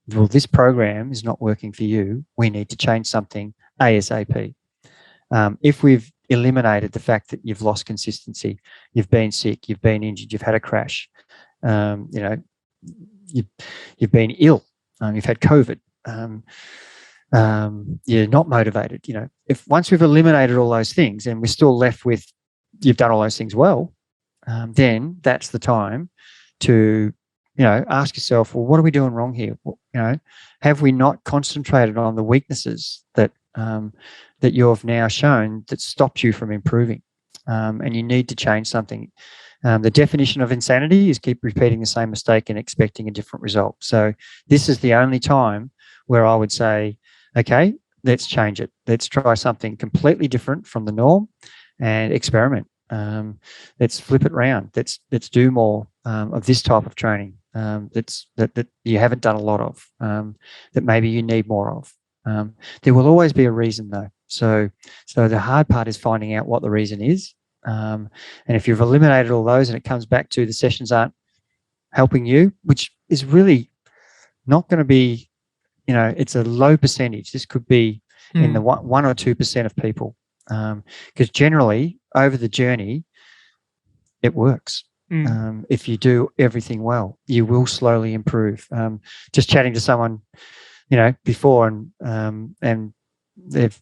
well, this program is not working for you. We need to change something ASAP. If we've eliminated the fact that you've lost consistency, you've been sick, you've been injured, you've had a crash, you've been ill, you've had COVID, you're not motivated. If once we've eliminated all those things and we're still left with you've done all those things well, then that's the time to ask yourself, well, what are we doing wrong here? Have we not concentrated on the weaknesses that you've now shown that stopped you from improving? And you need to change something. The definition of insanity is keep repeating the same mistake and expecting a different result. So this is the only time where I would say, okay, let's change it. Let's try something completely different from the norm and experiment. Let's flip it around. Let's do more of this type of training that you haven't done a lot of, that maybe you need more of. There will always be a reason though. So the hard part is finding out what the reason is. And if you've eliminated all those and it comes back to the sessions aren't helping you, which is really not going to be, it's a low percentage. This could be in the 1 or 2% of people. Because generally over the journey, it works. If you do everything well, you will slowly improve. Just chatting to someone, before and they've,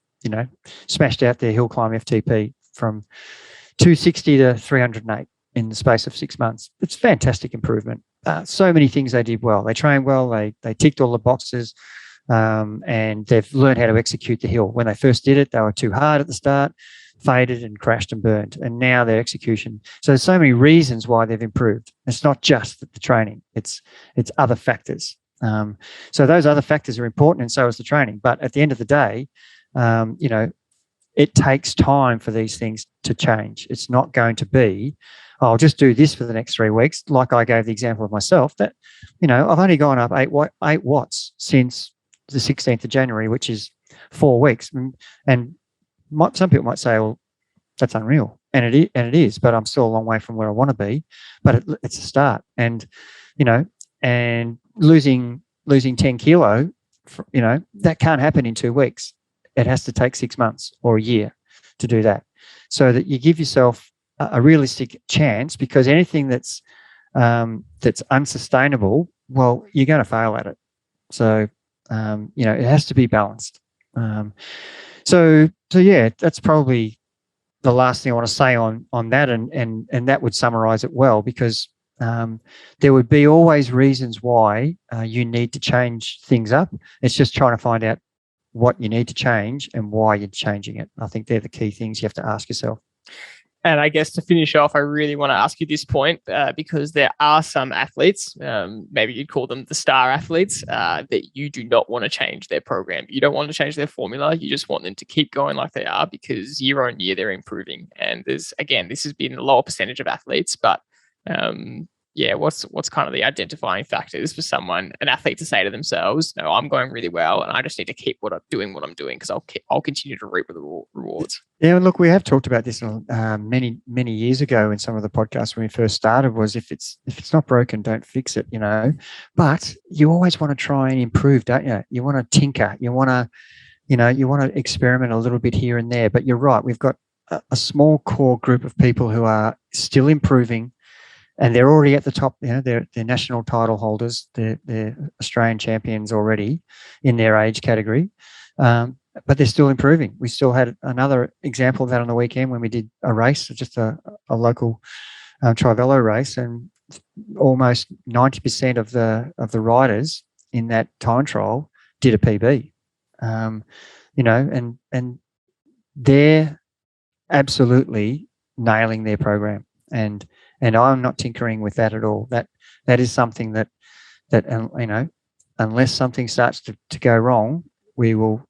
smashed out their hill climb FTP from 260 to 308 in the space of 6 months. It's fantastic improvement. So many things they did well. They trained well. They ticked all the boxes. And they've learned how to execute the hill. When they first did it, they were too hard at the start, faded and crashed and burned. And now their execution. So there's so many reasons why they've improved. It's not just the training. It's other factors. So those other factors are important, and so is the training. But at the end of the day, it takes time for these things to change. It's not going to be, I'll just do this for the next 3 weeks. Like I gave the example of myself that, I've only gone up 8 watts since the 16th of January, which is 4 weeks. And some people might say, well, that's unreal. And it is, but I'm still a long way from where I want to be. But it's a start. And, and losing 10 kilo, that can't happen in 2 weeks. It has to take 6 months or a year to do that, so that you give yourself a realistic chance, because anything that's unsustainable, well, you're going to fail at it. So, it has to be balanced. So yeah, that's probably the last thing I want to say on that, and that would summarize it well, because there would be always reasons why you need to change things up. It's just trying to find out what you need to change and why you're changing it. I think they're the key things you have to ask yourself. And I guess to finish off, I really want to ask you this point, because there are some athletes, maybe you'd call them the star athletes, that you do not want to change their program. You don't want to change their formula. You just want them to keep going like they are, because year on year they're improving. And this has been a lower percentage of athletes, but what's kind of the identifying factors for an athlete to say to themselves, no, I'm going really well and I just need to keep what I'm doing, because I'll continue to reap the rewards. Yeah, look, we have talked about this many years ago in some of the podcasts when we first started. Was if it's not broken, don't fix it. But you always want to try and improve, don't you? You want to tinker. You want to experiment a little bit here and there. But you're right. We've got a small core group of people who are still improving. And they're already at the top. They're national title holders. They're Australian champions already in their age category, but they're still improving. We still had another example of that on the weekend when we did a race, just a local Trivelo race, and almost 90% of the riders in that time trial did a PB. And they're absolutely nailing their program. And And I'm not tinkering with that at all. That is something that unless something starts to go wrong, we will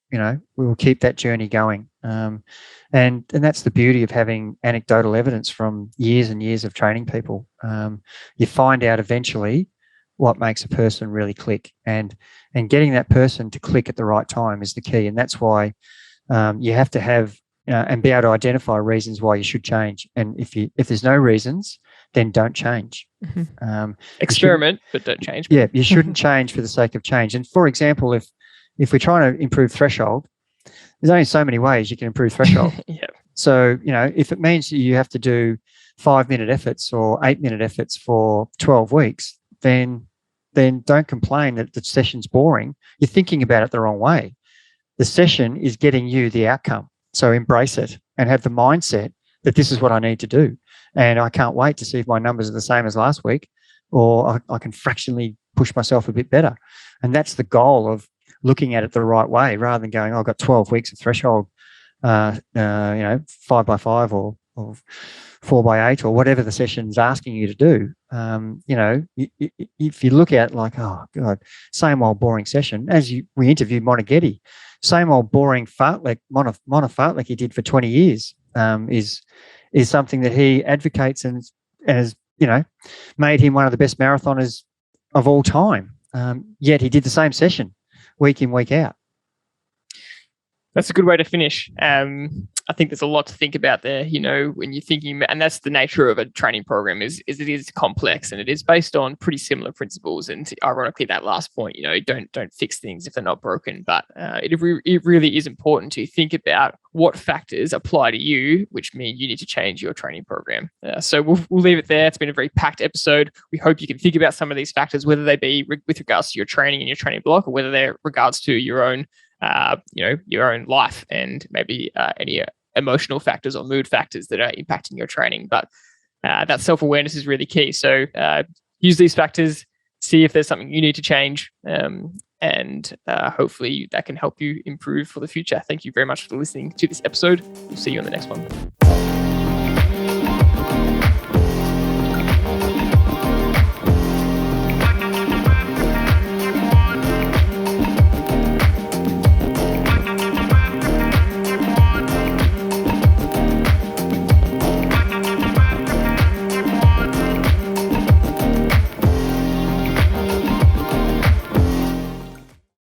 keep that journey going. And that's the beauty of having anecdotal evidence from years and years of training people. You find out eventually what makes a person really click, and getting that person to click at the right time is the key. And that's why you have to have and be able to identify reasons why you should change. And if there's no reasons, then don't change. Experiment, but don't change. Yeah, you shouldn't change for the sake of change. And for example, if we're trying to improve threshold, there's only so many ways you can improve threshold. Yeah. So, if it means you have to do 5-minute efforts or 8-minute efforts for 12 weeks, then don't complain that the session's boring. You're thinking about it the wrong way. The session is getting you the outcome. So embrace it and have the mindset that this is what I need to do. And I can't wait to see if my numbers are the same as last week, or I can fractionally push myself a bit better. And that's the goal of looking at it the right way, rather than going, I've got 12 weeks of threshold, 5x5 or 4x8 or whatever the session's asking you to do. If you look at like, oh God, same old boring session, as we interviewed Monaghetti, same old boring fartlek, mono fartlek he did for 20 years, is something that he advocates and has, made him one of the best marathoners of all time. Yet he did the same session week in, week out. That's a good way to finish. I think there's a lot to think about there, when you're thinking, and that's the nature of a training program is it is complex, and it is based on pretty similar principles. And ironically, that last point, don't fix things if they're not broken. But it really is important to think about what factors apply to you, which mean you need to change your training program. So we'll leave it there. It's been a very packed episode. We hope you can think about some of these factors, whether they be with regards to your training and your training block, or whether they're regards to your own your own life and maybe any emotional factors or mood factors that are impacting your training. But that self-awareness is really key. So use these factors, see if there's something you need to change, and hopefully that can help you improve for the future. Thank you very much for listening to this episode. We'll see you on the next one.